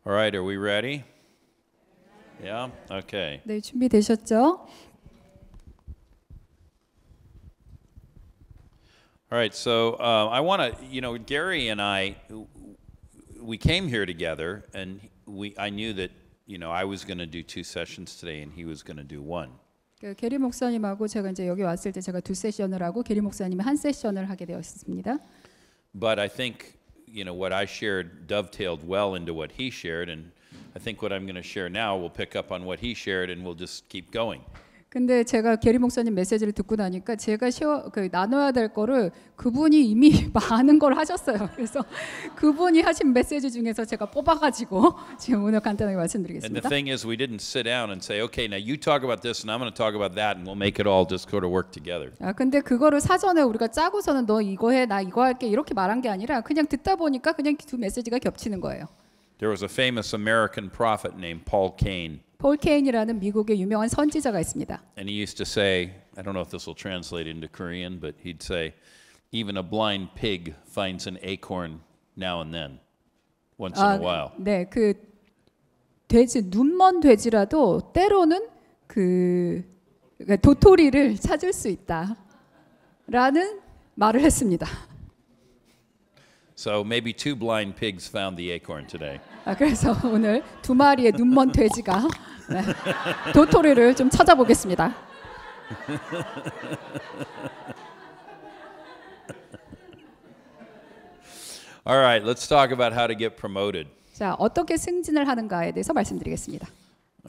All right, are we ready? Yeah? Okay. 네, 준비되셨죠? All right, so I want to, Gary and we came here together, and I knew that, I was going to do 2 sessions today, and he was going to do 1. 그 게리 목사님하고 제가 이제 여기 왔을 때 제가 2 세션을 하고 게리 목사님이 1 세션을 하게 되었습니다. But I think, what I shared dovetailed well into what he shared, and I think what I'm going to share now will pick up on what he shared, and we'll just keep going. 근데 제가 게리 목사님 메시지를 듣고 나니까 제가 나눠야 될 거를 그분이 이미 많은 걸 하셨어요. 그래서 그분이 하신 메시지 중에서 제가 뽑아가지고 지금 오늘 간단하게 And 말씀드리겠습니다. the thing is, we didn't sit down and say, okay, now you talk about this, and I'm going to talk about that, and we'll make it all just go to work together. 근데 그거를 사전에 우리가 짜고서는 너 이거 해, 나 이거 할게 이렇게 말한 게 아니라 그냥 듣다 보니까 그냥 2 메시지가 겹치는 거예요. There was a famous American prophet named Paul Cain. 폴 케인이라는 미국의 유명한 선지자가 있습니다. And he used to say, I don't know if this will translate into Korean, but he'd say, even a blind pig finds an acorn now and then, once in a while. 네, 그 돼지 눈먼 돼지라도 때로는 그러니까 도토리를 찾을 수 있다라는 말을 했습니다. So maybe 2 blind pigs found the acorn today. 그래서 오늘 2 마리의 눈먼 돼지가 도토리를 좀 찾아보겠습니다. All right, let's talk about how to get promoted. 자, 어떻게 승진을 하는가에 대해서 말씀드리겠습니다.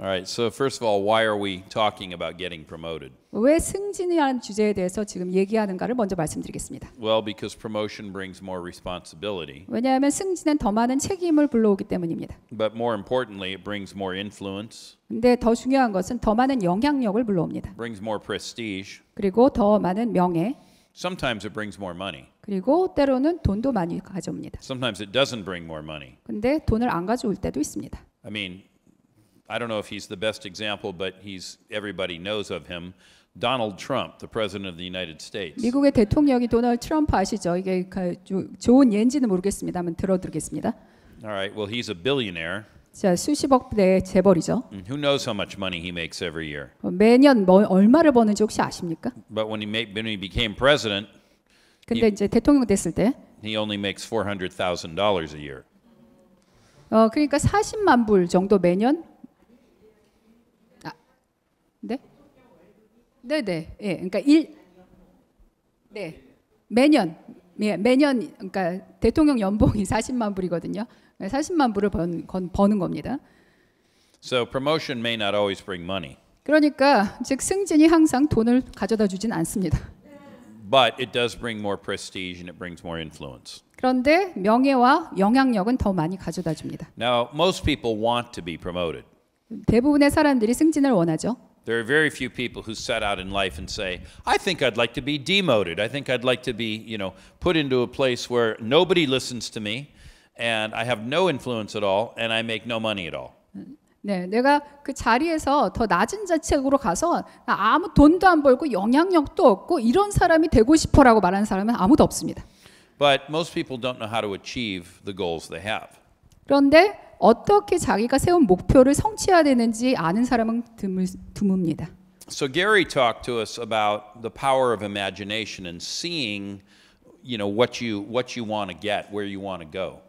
All right, so first of all, why are we talking about getting promoted? 왜 승진이라는 주제에 대해서 지금 얘기하는가를 먼저 말씀드리겠습니다. Well, because promotion brings more responsibility. 왜냐하면 승진은 더 많은 책임을 불러오기 때문입니다. But more importantly, it brings more influence, 근데 더 중요한 것은 더 많은 영향력을 불러옵니다. brings more prestige. 그리고 더 많은 명예, Sometimes it brings more money. 그리고 때로는 돈도 많이 가져옵니다. Sometimes it doesn't bring more money. 근데 돈을 안 가져올 때도 있습니다. I mean, I don't know if he's the best example, but everybody knows of him. Donald Trump, the president of the United States. 미국의 대통령이 도널드 트럼프 아시죠? 이게 좋은 예인지는 모르겠습니다만 들어드리겠습니다. All right, well, he's a billionaire. 자, 수십억 대 재벌이죠. Who knows how much money he makes every year? 매년 얼마를 버는지 혹시 아십니까? But when he became president, 근데 이제 대통령 됐을 때 he only makes $400,000 a year. 그러니까 40만 불 정도 매년. 네? 네네. 예, 그러니까 매년 그러니까 대통령 연봉이 40만 불이거든요. 40만 불을 버는 겁니다. So promotion may not always bring money. 그러니까 즉 승진이 항상 돈을 가져다 주진 않습니다. But it does bring more prestige and it brings more influence. 그런데 명예와 영향력은 더 많이 가져다 줍니다. Now, most people want to be promoted. 대부분의 사람들이 승진을 원하죠. There are very few people who set out in life and say, I think I'd like to be demoted. I think I'd like to be, put into a place where nobody listens to me and I have no influence at all and I make no money at all. 네, 내가 그 자리에서 더 낮은 자책으로 가서 아무 돈도 안 벌고 영향력도 없고 이런 사람이 되고 싶어라고 말하는 사람은 아무도 없습니다. But most people don't know how to achieve the goals they have. 그런데 어떻게 자기가 세운 목표를 성취해야 되는지 아는 사람은 드뭅니다. So Gary talked to us about the power of imagination and seeing, what you want to get, where you want to go.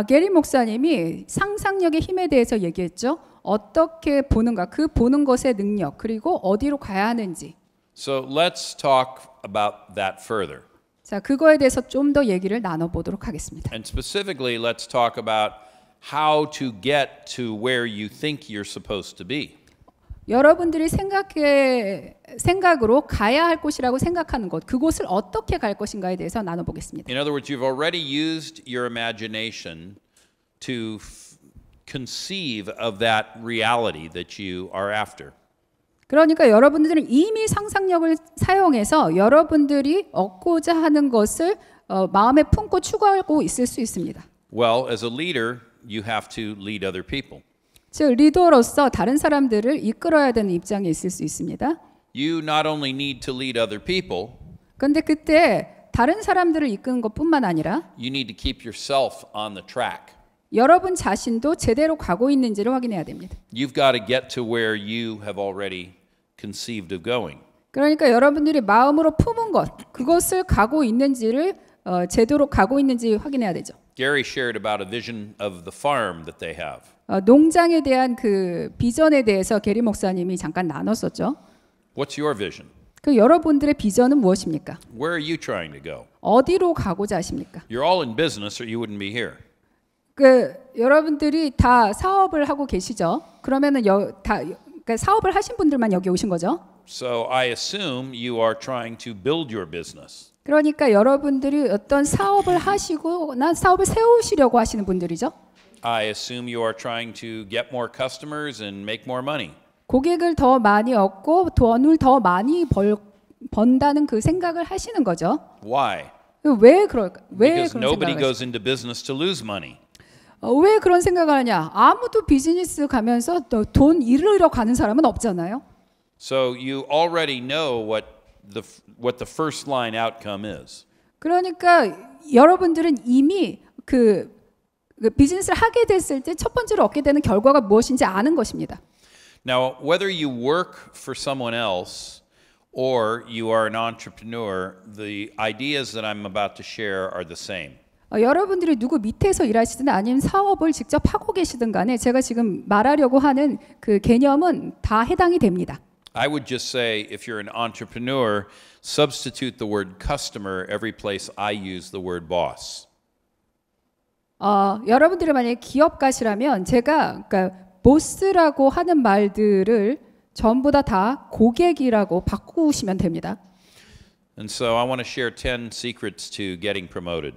게리 목사님이 상상력의 힘에 대해서 얘기했죠. 어떻게 보는가, 그 보는 것의 능력, 그리고 어디로 가야 하는지. So let's talk about that further. 자, 그거에 대해서 좀 더 얘기를 나눠보도록 하겠습니다. And specifically, let's talk about how to get to where you think you're supposed to be. 여러분들이 생각으로 가야 할 곳이라고 생각하는 곳, 그곳을 어떻게 갈 것인가에 대해서 나눠보겠습니다. In other words, you've already used your imagination to conceive of that reality that you are after. 그러니까 여러분들은 이미 상상력을 사용해서 여러분들이 얻고자 하는 것을 마음에 품고 추구하고 있을 수 있습니다. Well, as a leader, you have to lead other people. 즉 리더로서 다른 사람들을 이끌어야 되는 입장에 있을 수 있습니다. You not only need to lead other people, 그런데 그때 다른 사람들을 이끄는 것뿐만 아니라 you need to keep yourself on the track. 여러분 자신도 제대로 가고 있는지를 확인해야 됩니다. You've got to get to where you have already conceived of going. 그러니까 여러분들이 마음으로 품은 것, 그것을 가고 있는지를 제대로 가고 있는지 확인해야 되죠. Gary shared about a vision of the farm that they have. 농장에 대한 그 비전에 대해서 게리 목사님이 잠깐 나눴었죠. What's your vision? 그 여러분들의 비전은 무엇입니까? Where are you trying to go? 어디로 가고자 하십니까? You're all in business or you wouldn't be here. 그 여러분들이 다 사업을 하고 계시죠. 그러면은 그러니까 사업을 하신 분들만 여기 오신 거죠. So I assume you are trying to build your business. 그러니까 여러분들이 어떤 사업을 하시거나 사업을 세우시려고 하시는 분들이죠. I assume you are trying to get more customers and make more money. 고객을 더 많이 얻고 돈을 더 많이 번다는 그 생각을 하시는 거죠. Why? 왜 그럴까? 왜 Because 그런 nobody 생각을 goes into business to lose money. 왜 그런 생각을 하냐? 아무도 비즈니스 가면서 돈 잃으려 가는 사람은 없잖아요. So you already know what the first line outcome is. 그러니까 여러분들은 이미 그 비즈니스를 하게 됐을 때 첫 번째로 얻게 되는 결과가 무엇인지 아는 것입니다. Now, whether you work for someone else or you are an entrepreneur, the ideas that I'm about to share are the same. 여러분들이 누구 밑에서 일하시든 아니면 사업을 직접 하고 계시든 간에 제가 지금 말하려고 하는 그 개념은 다 해당이 됩니다. I would just say if you're an entrepreneur, substitute the word customer every place I use the word boss. 여러분들이 만약에 기업가시라면 제가 그러니까 보스라고 하는 말들을 전부 다 고객이라고 바꾸시면 됩니다. And so I want to share 10 secrets to getting promoted.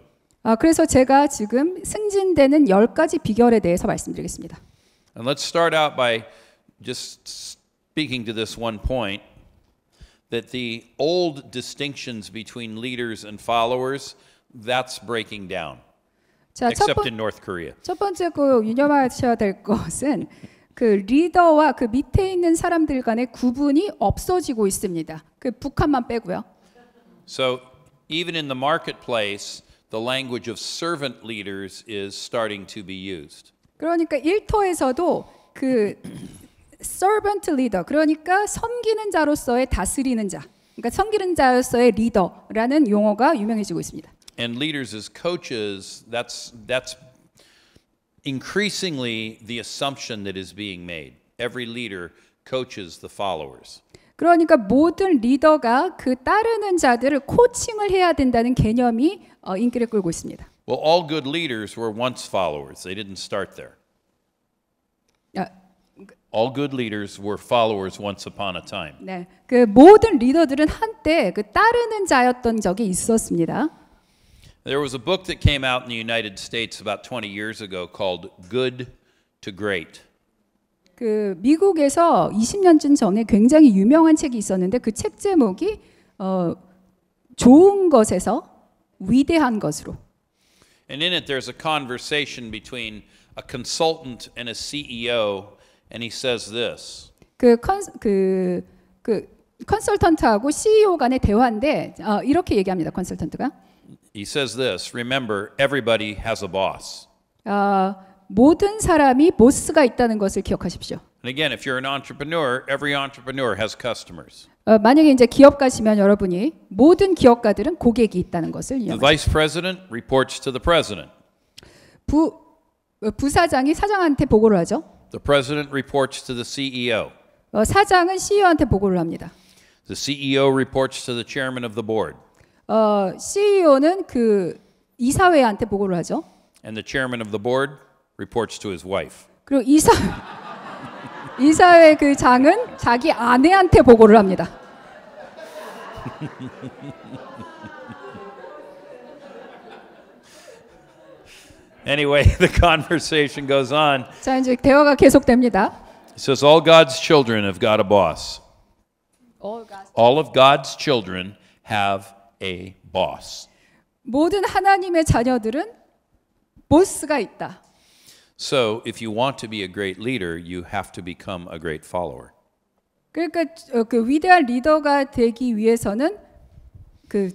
그래서 제가 지금 승진되는 10가지 비결에 대해서 말씀드리겠습니다. And let's start out by just speaking to this one point that the old distinctions between leaders and followers, that's breaking down. 자, Except in North Korea. 첫 번째 그 유념하셔야 될 것은 그 리더와 그 밑에 있는 사람들 간의 구분이 없어지고 있습니다. 그 북한만 빼고요. So even in the marketplace, the language of servant leaders is starting to be used. 그러니까 일터에서도 그 servant leader, 그러니까 섬기는 자로서의 다스리는 자, 그러니까 섬기는 자로서의 리더라는 용어가 유명해지고 있습니다. And leaders as coaches, that's increasingly the assumption that is being made. Every leader coaches the followers. 그러니까 모든 리더가 그 따르는 자들을 코칭을 해야 된다는 개념이 인기를 끌고 있습니다. Well, all good leaders were once followers. They didn't start there. All good leaders were followers once upon a time. 네, 그 모든 리더들은 한때 그 따르는 자였던 적이 있었습니다. There was a book that came out in the United States about 20 years ago called Good to Great. 그 미국에서 20년쯤 전에 굉장히 유명한 책이 있었는데 그 책 제목이 좋은 것에서 위대한 것으로. And in it there's a conversation between a consultant and a CEO and he says this. 그 컨설턴트하고 CEO 간의 대화인데 이렇게 얘기합니다. 컨설턴트가. He says this, remember everybody has a boss. 모든 사람이 보스가 있다는 것을 기억하십시오. And again, if you're an entrepreneur, every entrepreneur has customers. 만약에 이제 기업가시면 여러분이 모든 기업가들은 고객이 있다는 것을 The 이해합니다. vice president reports to the president. 부사장이 사장한테 보고를 하죠. The president reports to the CEO. 사장은 CEO한테 보고를 합니다. The CEO reports to the chairman of the board. CEO는 그 이사회한테 보고를 하죠. And the chairman of the board reports to his wife. 그리고 이사회 그 장은 자기 아내한테 보고를 합니다. Anyway, the conversation goes on. 자, 이제 대화가 계속됩니다. It says all God's children have got a boss. All of God's children have a boss. 모든 하나님의 자녀들은 보스가 있다. So, if you want to be a great leader, you have to become a great follower. 그러니까 그 위대한 리더가 되기 위해서는 그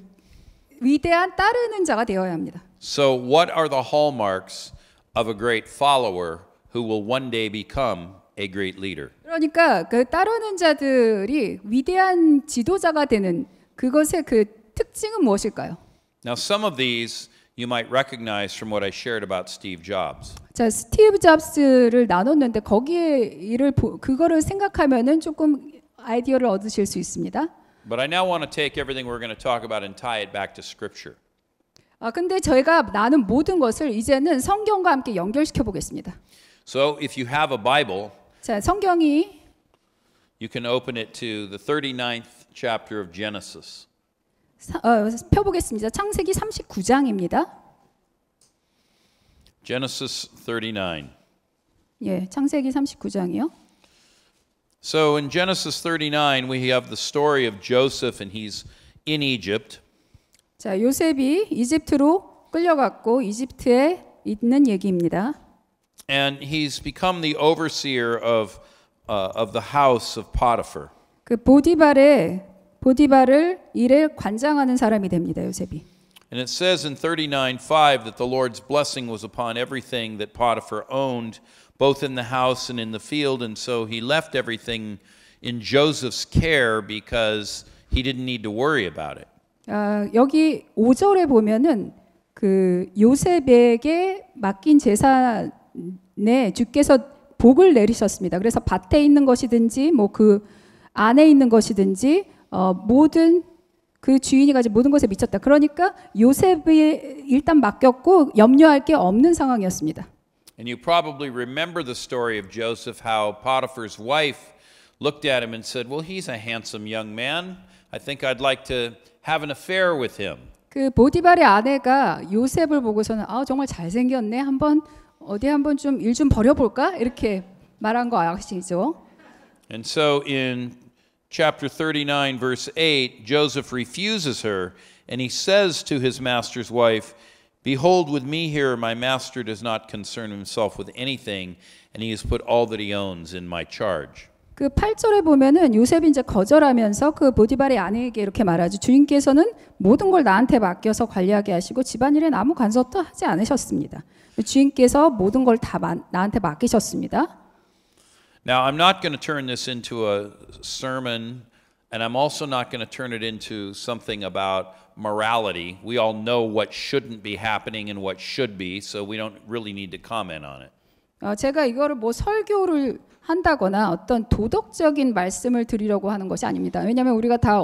위대한 따르는 자가 되어야 합니다. So, what are the hallmarks of a great follower who will one day become a great leader. 그러니까 그 따르는 자들이 위대한 지도자가 되는 그것의 그 특징은 무엇일까요? Now, some of these you might recognize from what I shared about Steve Jobs. 자, 스티브 잡스를 나눴는데 거기에 그거를 생각하면은 조금 아이디어를 얻으실 수 있습니다. But I now want to take everything we're going to talk about and tie it back to Scripture. 근데 저희가 나눈 모든 것을 이제는 성경과 함께 연결시켜 보겠습니다. So, if you have a Bible, 자, 성경이 you can open it to the 39th chapter of Genesis. 펴보겠습니다. 창세기 39장입니다. Genesis 39. 예, 창세기 39장이요. So in Genesis 39, we have the story of Joseph, and he's in Egypt. 자, 요셉이 이집트로 끌려갔고 이집트에 있는 얘기입니다. And he's become the overseer of the house of Potiphar. 그 보디발을 일에 관장하는 사람이 됩니다. 요셉이. And it says in 39:5 that the Lord's blessing was upon everything that Potiphar owned, both in the house and in the field, and so he left everything in Joseph's care because he didn't need to worry about it. 여기 5절에 보면은 그 요셉에게 맡긴 재산에 주께서 복을 내리셨습니다. 그래서 밭에 있는 것이든지 뭐 그 안에 있는 것이든지 모든 그 주인이 가진 모든 것에 미쳤다. 그러니까 요셉이 일단 맡겼고 염려할 게 없는 상황이었습니다. And you probably remember the story of Joseph, how Potiphar's wife looked at him and said, "Well, he's a handsome young man. I think I'd like to have an affair with him." 그 보디발의 아내가 요셉을 보고서는 정말 잘생겼네. 어디 한번 좀 일 좀 벌여볼까? 이렇게 말한 거 아시죠? And so in chapter 39 verse 8, Joseph refuses her, and he says to his master's wife, "Behold, with me here my master does not concern himself with anything, and he has put all that he owns in my charge." 그 8절에 보면은 요셉이 이제 거절하면서 그 보디발의 아내에게 이렇게 말하죠. 주인께서는 모든 걸 나한테 맡겨서 관리하게 하시고 집안일에 아무 간섭도 하지 않으셨습니다. 주인께서 모든 걸 다 나한테 맡기셨습니다. Now, I'm not going to turn this into a sermon, and I'm also not going to turn it into something about morality. We all know what shouldn't be happening and what should be, so we don't really need to comment on it. 제가 이거를 뭐 설교를 한다거나 어떤 도덕적인 말씀을 드리려고 하는 것이 아닙니다. 왜냐하면 우리가 다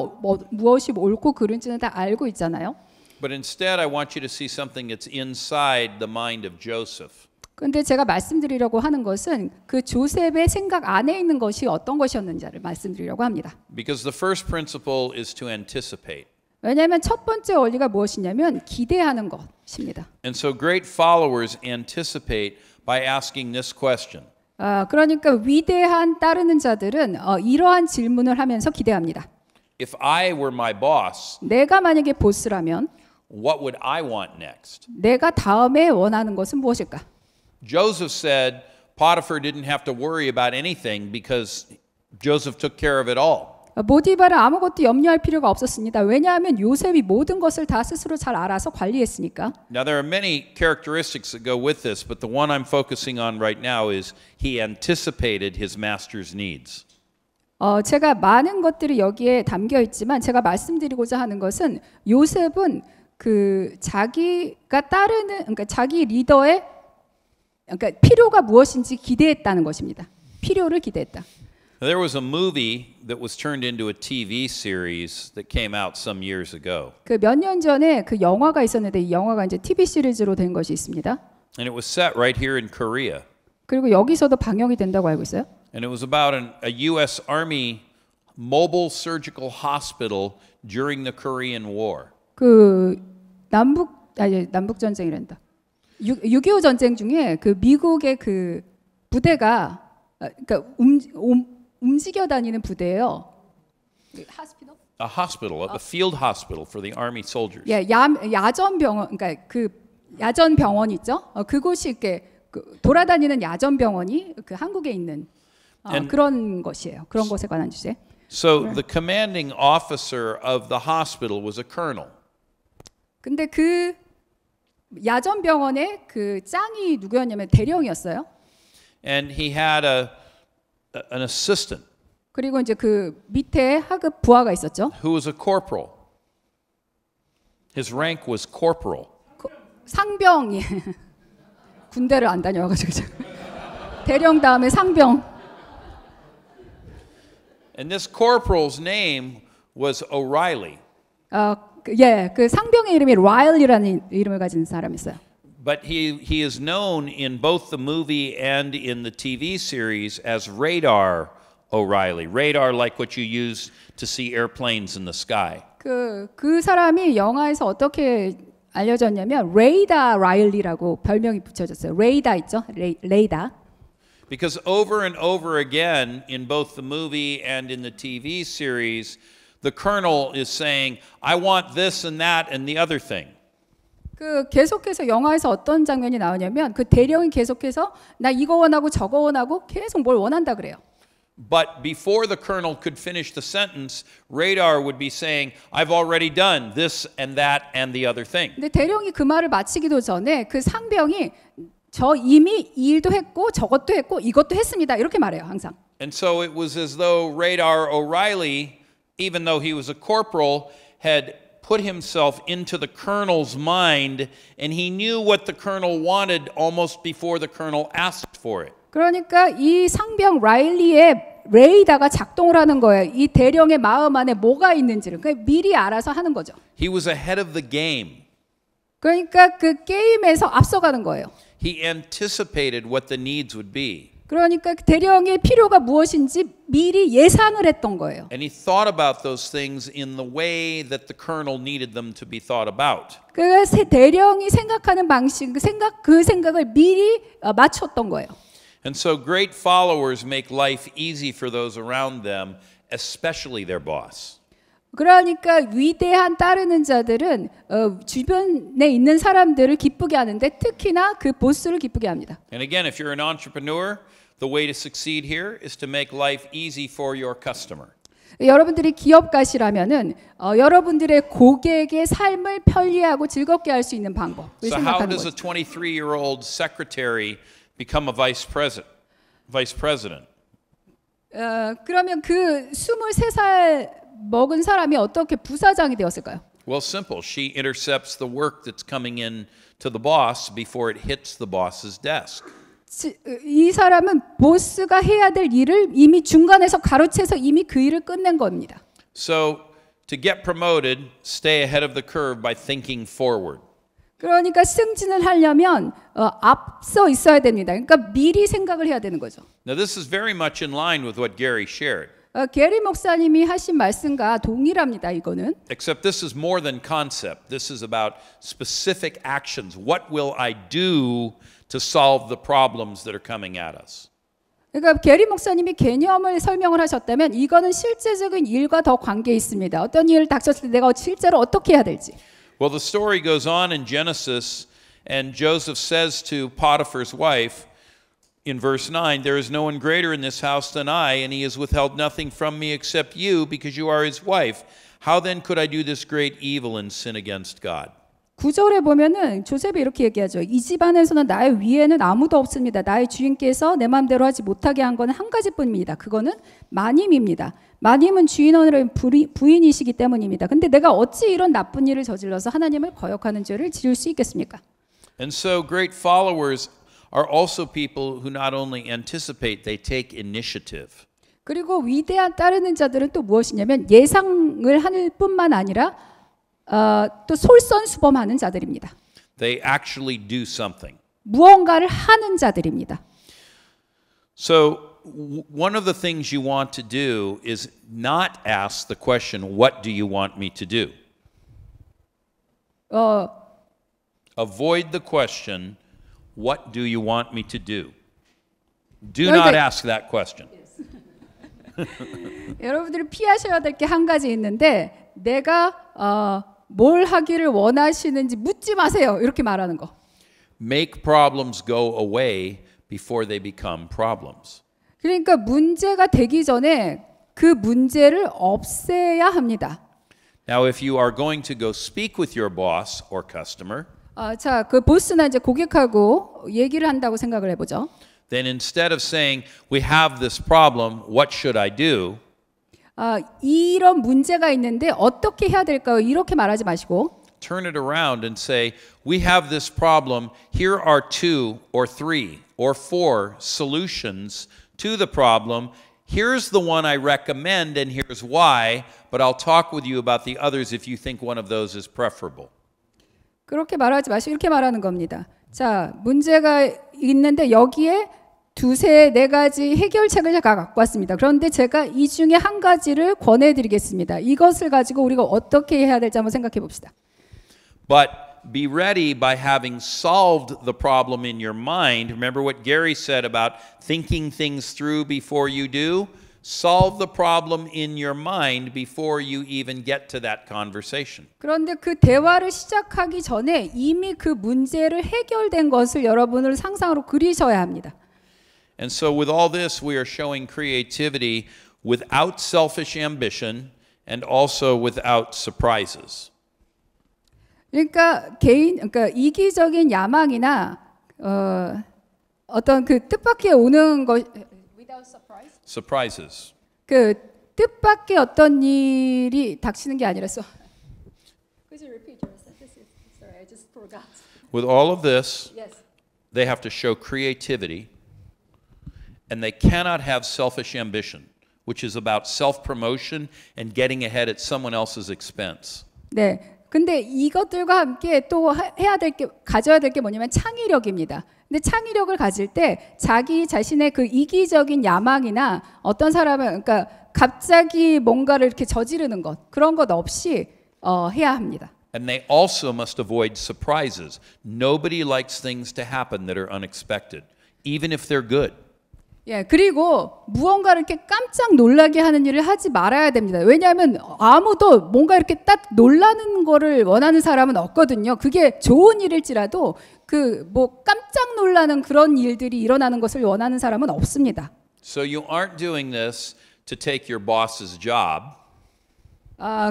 무엇이 옳고 그른지는 다 알고 있잖아요. But instead, I want you to see something that's inside the mind of Joseph. 그런데 제가 말씀드리려고 하는 것은 그 조셉의 생각 안에 있는 것이 어떤 것이었는지를 말씀드리려고 합니다. Because the first principle is to anticipate. 왜냐하면 첫 번째 원리가 무엇이냐면 기대하는 것입니다. And so great followers anticipate by asking this question. 그러니까 위대한 따르는 자들은 이러한 질문을 하면서 기대합니다. If I were my boss, 내가 만약에 보스라면 what would I want next? 내가 다음에 원하는 것은 무엇일까? Joseph said Potiphar didn't have to worry about anything because Joseph took care of it all. 보디발은 아무것도 염려할 필요가 없었습니다. 왜냐하면 요셉이 모든 것을 다 스스로 잘 알아서 관리했으니까. Now there are many characteristics that go with this, but the one I'm focusing on right now is he anticipated his master's needs. 제가 많은 것들이 여기에 담겨 있지만 제가 말씀드리고자 하는 것은 요셉은 그 자기가 따르는 그러니까 자기 리더의 그러니까 필요가 무엇인지 기대했다는 것입니다. 필요를 기대했다. There was a movie that was turned into a TV series that came out some years ago. 그 몇 년 전에 그 영화가 있었는데 이 영화가 이제 TV 시리즈로 된 것이 있습니다. And it was set right here in Korea. 그리고 여기서도 방영이 된다고 알고 있어요. And it was about a U.S. Army mobile surgical hospital during the Korean War. 그 남북 전쟁이란다. 6.25 전쟁 중에 그 미국의 그 부대가 그러니까 움직여 다니는 부대예요. 하스피털? A hospital, a field hospital for the army soldiers. 예, 야전 병원, 그러니까 그 야전 병원 있죠. 그곳이 이렇게 그 돌아다니는 야전 병원이 그 한국에 있는 그런 것이에요. 그런 것에 관한 주제. So the commanding officer of the hospital was a colonel. 근데 그 야전병원의 그 짱이 누구였냐면 대령이었어요. And he had an assistant 그리고 이제 그 밑에 하급 부하가 있었죠. who was a corporal. His rank was corporal. 상병이 군대를 안 다녀가지고 대령 다음에 상병. And this corporal's name was O'Reilly. 그 상병의 이름이 라일리라는 이름을 가진 사람이 있어요. But he is known in both the movie and in the TV series as Radar O'Reilly. Radar like what you use to see airplanes in the sky. 그 사람이 영화에서 어떻게 알려졌냐면 레이다 라일리라고 별명이 붙여졌어요. 레이다 있죠? 레이다. Because over and over again in both the movie and in the TV series, the colonel is saying, I want this and that and the other thing. 계속해서 영화에서 어떤 장면이 나오냐면 그 대령이 계속해서 나 이거 원하고 저거 원하고 계속 뭘 원한다 그래요. But before the colonel could finish the sentence, Radar would be saying, I've already done this and that and the other thing. 근데 대령이 그 말을 마치기도 전에 그 상병이 저 이미 이 일도 했고 저것도 했고 이것도 했습니다. 이렇게 말해요, 항상. And so it was as though Radar O'Reilly, even though he was a corporal, had put himself into the colonel's mind and he knew what the colonel wanted almost before the colonel asked for it. 그러니까 이 상병 라일리의 레이다가 작동을 하는 거예요. 이 대령의 마음 안에 뭐가 있는지를 미리 알아서 하는 거죠. He was ahead of the game. 그러니까 그 게임에서 앞서가는 거예요. He anticipated what the needs would be. 그러니까 대령의 필요가 무엇인지 미리 예상을 했던 거예요. And he thought about those things in the way that the colonel needed them to be thought about. 그래서 대령이 생각하는 방식, 그 생각을 미리 맞췄던 거예요. And so great followers make life easy for those around them, especially their boss. 그러니까 위대한 따르는 자들은 주변에 있는 사람들을 기쁘게 하는데 특히나 그 보스를 기쁘게 합니다. And again, if you're an entrepreneur, the way to succeed here is to make life easy for your customer. 여러분들이 기업가시라면은 여러분들의 고객의 삶을 편리하고 즐겁게 할 수 있는 방법을 So how 생각하는 does a 거죠. 23-year-old secretary become a vice president? 그러면 그 23살 먹은 사람이 어떻게 부사장이 되었을까요? Well, simple. She intercepts the work that's coming in to the boss before it hits the boss's desk. 이 사람은 보스가 해야 될 일을 이미 중간에서 가로채서 이미 그 일을 끝낸 겁니다. So, to get promoted, stay ahead of the curve by thinking forward. 그러니까 승진을 하려면 앞서 있어야 됩니다. 그러니까 미리 생각을 해야 되는 거죠. Now, this is very much in line with what Gary shared. 게리 목사님이 하신 말씀과 동일합니다. 이거는. Except this is more than concept. This is about specific actions. What will I do to solve the problems that are coming at us? 그러니까 게리 목사님이 개념을 설명을 하셨다면 이거는 실제적인 일과 더 관계 있습니다. 어떤 일 닥쳤을 때 내가 실제로 어떻게 해야 될지. Well, the story goes on in Genesis, and Joseph says to Potiphar's wife, in verse 9, there is no one greater in this house than I, and he has withheld nothing from me except you, because you are his wife. How then could I do this great evil and sin against God? 9절에 보면은 조셉이 이렇게 얘기하죠. 이 집안에서는 나의 위에는 아무도 없습니다. 나의 주인께서 내 마음대로 하지 못하게 한 것은 한 가지뿐입니다. 그거는 마님입니다. 마님은 주인어른 부인이시기 때문입니다. 근데 내가 어찌 이런 나쁜 일을 저질러서 하나님을 거역하는 죄를 지을 수 있겠습니까? And so great followers are also people who not only anticipate, they take initiative. 그리고 위대한 따르는 자들은 또 무엇이냐면 예상을 할 뿐만 아니라 또 솔선수범하는 자들입니다. They actually do something. 무언가를 하는 자들입니다. So one of the things you want to do is not ask the question, what do you want me to do? Avoid the question, what do you want me to do? Do not ask that question. 여러분들이 피하셔야 될 게 한 가지 있는데 내가 뭘 하기를 원하시는지 묻지 마세요. 이렇게 말하는 거. Make problems go away before they become problems. 그러니까 문제가 되기 전에 그 문제를 없애야 합니다. Now, if you are going to go speak with your boss or customer, 자, 그 보스나 이제 고객하고 얘기를 한다고 생각을 해보죠. Then instead of saying, we have this problem, what should I do? 이런 문제가 있는데 어떻게 해야 될까요? 이렇게 말하지 마시고 Turn it around and say, we have this problem. Here are 2 or 3 or 4 solutions to the problem. Here's the one I recommend and here's why, but I'll talk with you about the others if you think one of those is preferable. 그렇게 말하지 마시고 이렇게 말하는 겁니다. 자, 문제가 있는데 여기에 두세 네 가지 해결책을 제가 갖고 왔습니다. 그런데 제가 이 중에 한 가지를 권해드리겠습니다. 이것을 가지고 우리가 어떻게 해야 될지 한번 생각해 봅시다. But be ready by having solved the problem in your mind. Remember what Gary said about thinking things through before you do? Solve the problem in your mind before you even get to that conversation. 그런데 그 대화를 시작하기 전에 이미 그 문제를 해결된 것을 여러분을 상상으로 그리셔야 합니다. And so with all this, we are showing creativity without selfish ambition and also without surprises. 그러니까 이기적인 야망이나 어떤 그 뜻밖의 오는 것 without surprise? Surprises. 그 뜻밖의 어떤 일이 닥치는 게 아니라 Could you repeat your sentence? Sorry, I just forgot. With all of this, Yes. they have to show creativity and they cannot have selfish ambition, which is about self-promotion and getting ahead at someone else's expense. 네. 근데 이것들과 함께 또 가져야 될 게 뭐냐면 창의력입니다. 근데 창의력을 가질 때 자기 자신의 그 이기적인 야망이나 어떤 사람은 그러니까 갑자기 뭔가를 이렇게 저지르는 것 그런 것 없이 해야 합니다. And they also must avoid surprises. Nobody likes things to happen that are unexpected, even if they're good. 예, 그리고 무언가를 이렇게 깜짝 놀라게 하는 일을 하지 말아야 됩니다. 왜냐하면 아무도 뭔가 이렇게 딱 놀라는 거를 원하는 사람은 없거든요. 그게 좋은 일일지라도 그 뭐 깜짝 놀라는 그런 일들이 일어나는 것을 원하는 사람은 없습니다. So you aren't doing this to take your boss's job.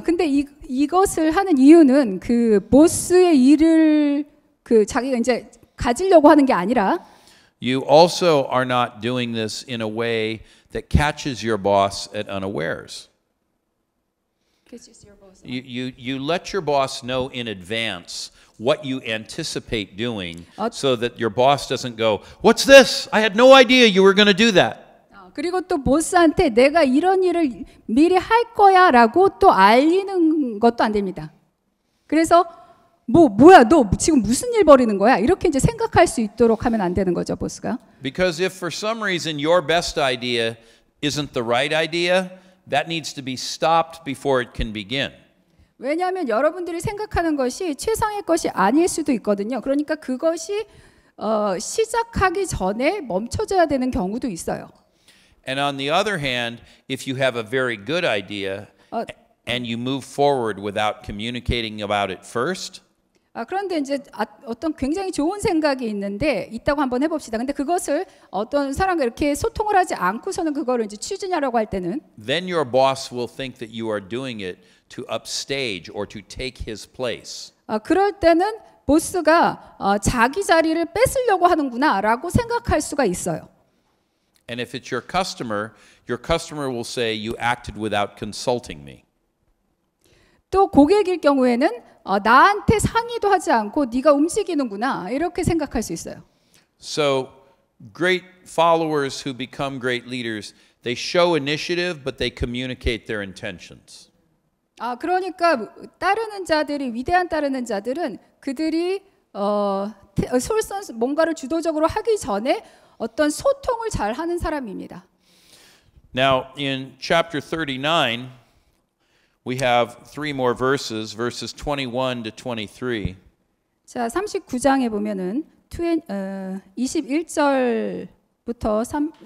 근데 이것을 하는 이유는 그 보스의 일을 그 자기가 이제 가지려고 하는 게 아니라 You also are not doing this in a way that catches your boss at unawares. You let your boss know in advance what you anticipate doing so that your boss doesn't go, "What's this? I had no idea you were going to do that." 그리고 또 보스한테 내가 이런 일을 미리 할 거야라고 또 알리는 것도 안 됩니다. 그래서 뭐야 너 지금 무슨 일 벌이는 거야? 이렇게 이제 생각할 수 있도록 하면 안 되는 거죠, 보스가. Because if for some reason your best idea isn't the right idea, that needs to be stopped before it can begin. 왜냐하면 여러분들이 생각하는 것이 최상의 것이 아닐 수도 있거든요. 그러니까 그것이 시작하기 전에 멈춰져야 되는 경우도 있어요. And on the other hand, if you have a very good idea and you move forward without communicating about it first, 그런데 이제 어떤 굉장히 좋은 생각이 있다고 한번 해봅시다. 근데 그것을 어떤 사람과 이렇게 소통을 하지 않고서는 그거를 이제 추진하려고 할 때는 then your boss will think that you are doing it to upstage or to take his place. 그럴 때는 보스가 자기 자리를 뺏으려고 하는구나라고 생각할 수가 있어요. And if it's your customer will say you acted without consulting me. 또 고객일 경우에는 나한테 상의도 하지 않고 네가 움직이는구나 이렇게 생각할 수 있어요. So great followers who become great leaders, they show initiative but they communicate their intentions. 그러니까 위대한 따르는 자들은 그들이 뭔가를 주도적으로 하기 전에 어떤 소통을 잘 하는 사람입니다. Now in chapter 39 we have 3 more verses 21 to 23. 자, 39장에 보면은 21절부터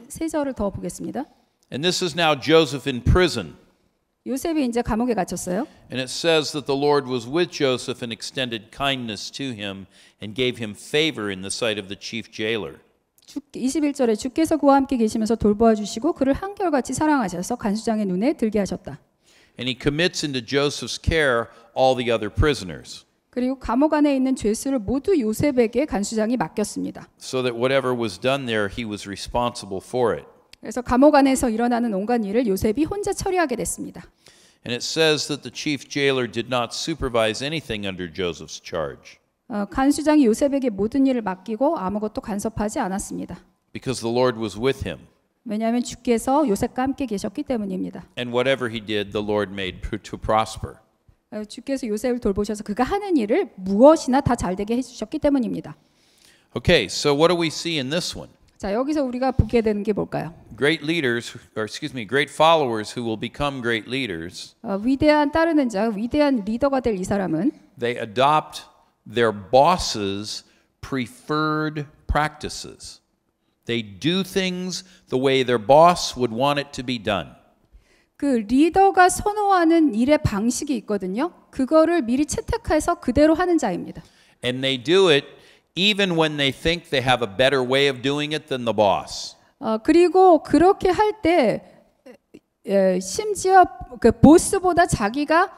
3절을 더 보겠습니다. And this is now Joseph in prison. 요셉이 이제 감옥에 갇혔어요. And it says that the Lord was with Joseph and extended kindness to him and gave him favor in the sight of the chief jailer. 21절에 주께서 그와 함께 계시면서 돌보아 주시고 그를 한결같이 사랑하셔서 간수장의 눈에 들게 하셨다. And he commits into Joseph's care all the other prisoners. 그리고 감옥 안에 있는 죄수를 모두 요셉에게 간수장이 맡겼습니다. so that whatever was done there, he was responsible for it. 그래서 감옥 안에서 일어나는 온갖 일을 요셉이 혼자 처리하게 됐습니다. And it says that the chief jailer did not supervise anything under Joseph's charge 간수장이 요셉에게 모든 일을 맡기고 아무것도 간섭하지 않았습니다. because the Lord was with him. 왜냐하면 주께서 요셉과 함께 계셨기 때문입니다. And whatever he did, the Lord made to prosper. 주께서 요셉을 돌보셔서 그가 하는 일을 무엇이나 다 잘되게 해주셨기 때문입니다. Okay, so what do we see in this one? 자, 여기서 우리가 보게 되는 게 뭘까요? Great leaders, great followers who will become great leaders, 위대한 따르는 자, 위대한 리더가 될 이 사람은 they adopt their boss's preferred practices. They do things the way their boss would want it to be done. 그 리더가 선호하는 일의 방식이 있거든요. 그거를 미리 채택해서 그대로 하는 자입니다. And they do it even when they think they have a better way of doing it than the boss. 그리고 그렇게 할 때 심지어 그 보스보다 자기가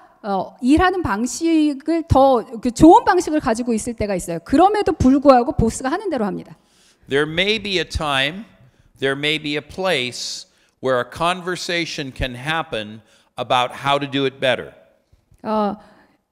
일하는 방식을 더 그 좋은 방식을 가지고 있을 때가 있어요. 그럼에도 불구하고 보스가 하는 대로 합니다. There may be a time, there may be a place where a conversation can happen about how to do it better.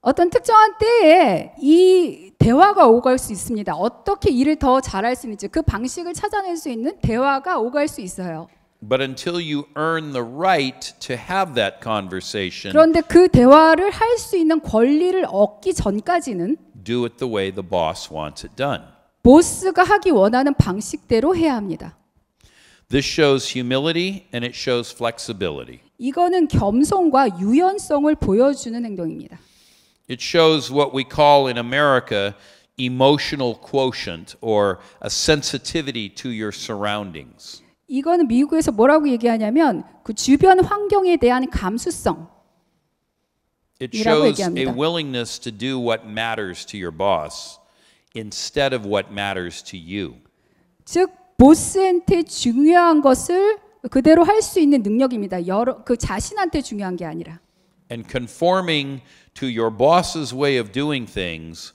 어떤 특정한 때에 이 대화가 오갈 수 있습니다. 어떻게 일을 더 잘할 수 있는지 그 방식을 찾아낼 수 있는 대화가 오갈 수 있어요. But until you earn the right to have that conversation, 그런데 그 대화를 할 수 있는 권리를 얻기 전까지는 do it the way the boss wants it done. 보스가 하기 원하는 방식대로 해야 합니다. This shows humility and it shows flexibility. 이거는 겸손과 유연성을 보여주는 행동입니다. It shows what we call in America emotional quotient or a sensitivity to your surroundings. 이거는 미국에서 뭐라고 얘기하냐면 그 주변 환경에 대한 감수성. It 이라고 shows a 얘기합니다. willingness to do what matters to your boss instead of what matters to you. 즉 보스한테 중요한 것을 그대로 할 수 있는 능력입니다. 그 자신한테 중요한 게 아니라. And conforming to your boss's way of doing things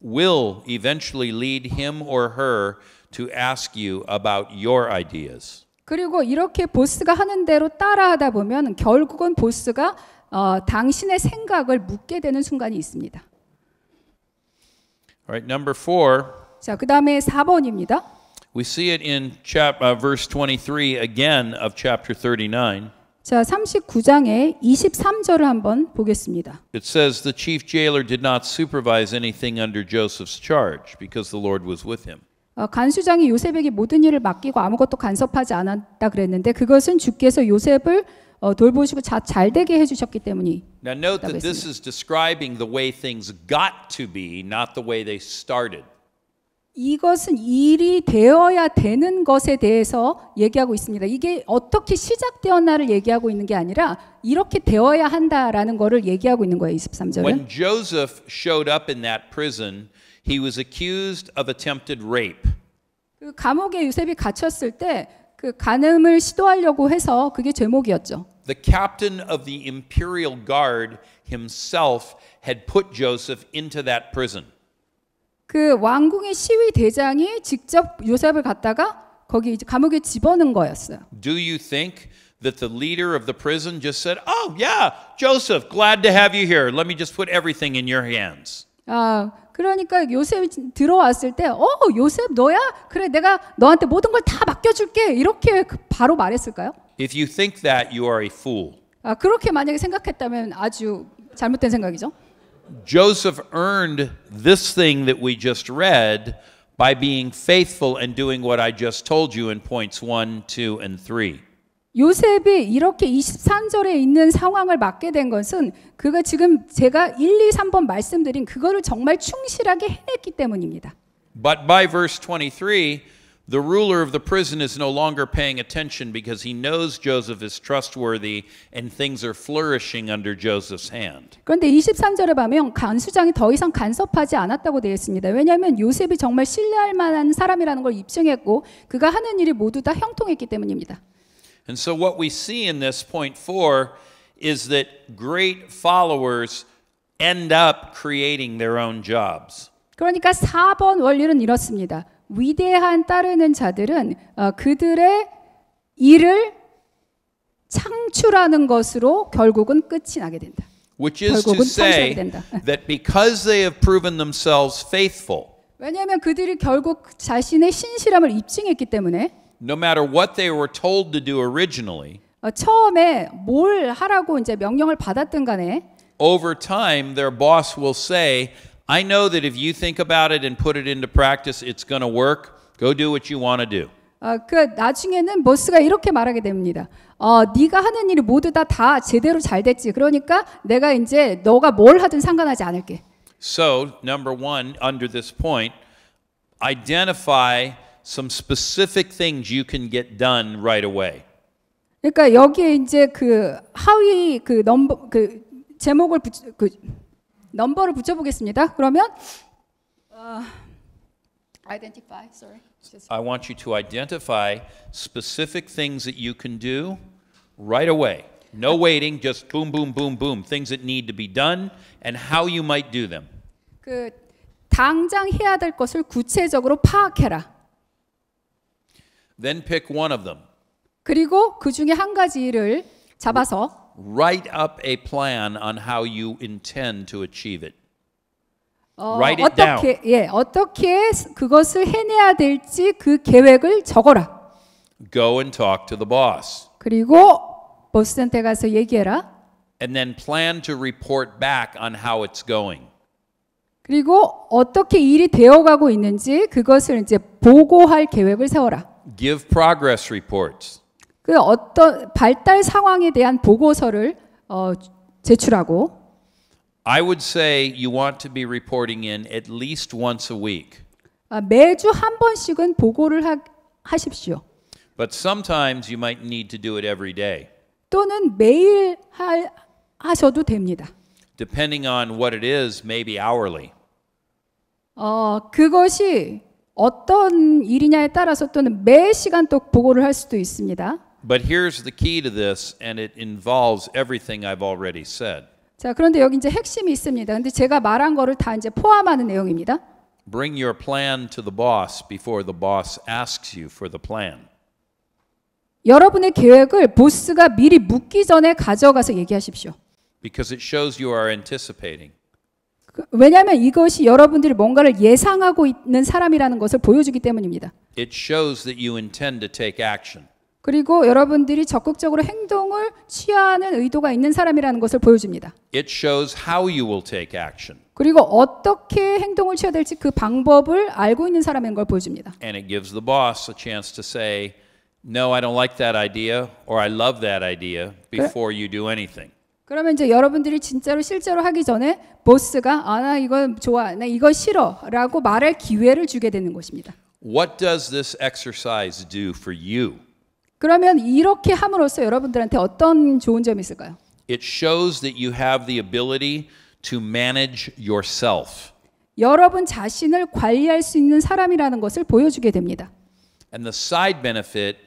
will eventually lead him or her to ask you about your ideas. 그리고 이렇게 보스가 하는 대로 따라하다 보면 결국은 보스가 당신의 생각을 묻게 되는 순간이 있습니다. All right, number 4. 자, 그다음에 4번입니다. We see it in verse 23 again of chapter 39. 자, 39장의 23절을 한번 보겠습니다. It says the chief jailer did not supervise anything under Joseph's charge because the Lord was with him. 간수장이 요셉에게 모든 일을 맡기고 아무것도 간섭하지 않았다 그랬는데 그것은 주께서 요셉을 돌보시고 잘되게 해주셨기 때문이. Now note that this is describing the way things got to be, not the way they started. 이것은 일이 되어야 되는 것에 대해서 얘기하고 있습니다. 이게 어떻게 시작되었나를 얘기하고 있는 게 아니라 이렇게 되어야 한다라는 거를 얘기하고 있는 거예요. 23절은. When Joseph showed up in that prison, he was accused of attempted rape. 그 감옥에 요셉이 갇혔을 때 그 간음을 시도하려고 해서 그게 제목이었죠. The captain of the imperial guard himself had put Joseph into that prison. 그 왕궁의 시위 대장이 직접 요셉을 갖다가 거기 이제 감옥에 집어넣은 거였어요. Do you think that the leader of the prison just said, "Oh yeah, Joseph, glad to have you here. Let me just put everything in your hands." 그러니까 요셉이 들어왔을 때, 요셉 너야? 그래, 내가 너한테 모든 걸 다 맡겨줄게. 이렇게 바로 말했을까요? If you think that, you are a fool. 그렇게 만약에 생각했다면 아주 잘못된 생각이죠. Joseph earned this thing that we just read by being faithful and doing what I just told you in points 1, 2, and 3. 요셉이 이렇게 23절에 있는 상황을 맡게 된 것은 그가 지금 제가 1, 2, 3번 말씀드린 그거를 정말 충실하게 해냈기 때문입니다. But by verse 23, the ruler of the prison is no longer paying attention because he knows Joseph is trustworthy and things are flourishing under Joseph's hand. 그런데 23절에 보면 간수장이 더 이상 간섭하지 않았다고 되어 있습니다. 왜냐하면 요셉이 정말 신뢰할 만한 사람이라는 걸 입증했고 그가 하는 일이 모두 다 형통했기 때문입니다. And so what we see in this point 4 is that great followers end up creating their own jobs. 그러니까 4번 원리는 이렇습니다. 위대한 따르는 자들은 그들의 일을 창출하는 것으로 결국은 끝이 나게 된다. Which is to 결국은 say 창출하게 된다. that because they have proven themselves faithful, 왜냐하면 그들이 결국 자신의 신실함을 입증했기 때문에 no matter what they were told to do originally, 처음에 뭘 하라고 이제 명령을 받았든 간에 over time their boss will say, I know that if you think about it and put it into practice, it's going to work. Go do what you want to do. 그 나중에는 보스가 이렇게 말하게 됩니다. 네가 하는 일이 모두 다 제대로 잘 됐지. 그러니까 내가 이제 너가 뭘 하든 상관하지 않을게. So, number one, under this point, identify some specific things you can get done right away. 그러니까 여기에 이제 그 하위 그 넘버 그 제목을 넘버를 붙여보겠습니다. 그러면 identify, sorry. I want you to identify specific things that you can do right away. No waiting, just boom, boom, boom, boom. Things that need to be done and how you might do them. 그 당장 해야 될 것을 구체적으로 파악해라. Then pick one of them. 그리고 그 중에 한 가지를 잡아서 Write up a plan on how you intend to achieve it. Write it down. 어떻게 그것을 해내야 될지 그 계획을 적어라. Go and talk to the boss. 그리고 보스한테 가서 얘기해라. And then plan to report back on how it's going. 그리고 어떻게 일이 되어가고 있는지 그것을 이제 보고할 계획을 세워라. Give progress reports. 그 어떤 발달 상황에 대한 보고서를 제출하고. I would say you want to be reporting in at least once a week. 매주 한 번씩은 보고를 하십시오. But sometimes you might need to do it every day. 또는 매일 하셔도 됩니다. Depending on what it is, maybe hourly. 그것이 어떤 일이냐에 따라서 또는 매 시간 또 보고를 할 수도 있습니다. But here's the key to this, and it involves everything I've already said. 자, 그런데 여기 이제 핵심이 있습니다. 근데 제가 말한 거를 다 이제 포함하는 내용입니다. Bring your plan to the boss before the boss asks you for the plan. 여러분의 계획을 보스가 미리 묻기 전에 가져가서 얘기하십시오. Because it shows you are anticipating. 왜냐하면 이것이 여러분들이 뭔가를 예상하고 있는 사람이라는 것을 보여주기 때문입니다. It shows that you intend to take action. 그리고 여러분들이 적극적으로 행동을 취하는 의도가 있는 사람이라는 것을 보여줍니다. It shows how you will take action. 그리고 어떻게 행동을 취해야 될지 그 방법을 알고 있는 사람인 걸 보여줍니다. And it gives the boss a chance to say, no, I don't like that idea, or I love that idea, before you do anything. 그러면 이제 여러분들이 진짜로 실제로 하기 전에 보스가 나 이거 좋아, 나 이거 싫어라고 말할 기회를 주게 되는 것입니다. What does this exercise do for you? 그러면 이렇게 함으로써 여러분들한테 어떤 좋은 점이 있을까요? It shows that you have the ability to manage yourself. 여러분 자신을 관리할 수 있는 사람이라는 것을 보여주게 됩니다. And the side benefit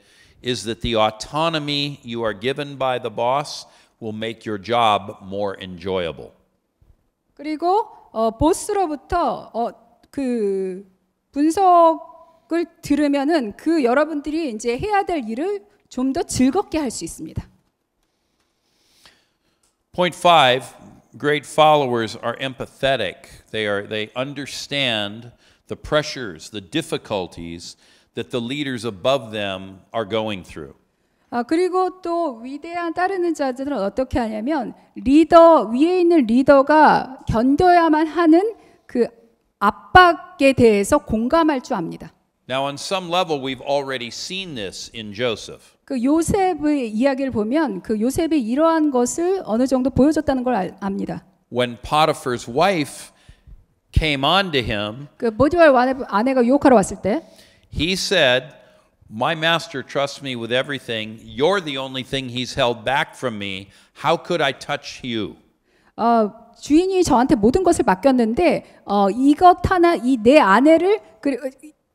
is that the autonomy you are given by the boss will make your job more enjoyable. 그리고 보스로부터 그 분석을 들으면은 그 여러분들이 이제 해야 될 일을 좀 더 즐겁게 할 수 있습니다. Point 5, great followers are empathetic. They understand the pressures, the difficulties that the leaders above them are going through. 그리고 또 위대한 따르는 자들은 어떻게 하냐면 위에 있는 리더가 견뎌야만 하는 그 압박에 대해서 공감할 줄 압니다. Now, on some level, we've already seen this in Joseph. 그 요셉의 이야기를 보면 그 요셉이 이러한 것을 어느 정도 보여줬다는 걸 압니다. When Potiphar's wife came on to him, 그 보디발 아내가 유혹하러 왔을 때, he said, "My master trusts me with everything. You're the only thing he's held back from me. How could I touch you?" 주인이 저한테 모든 것을 맡겼는데 이것 하나 이 내 아내를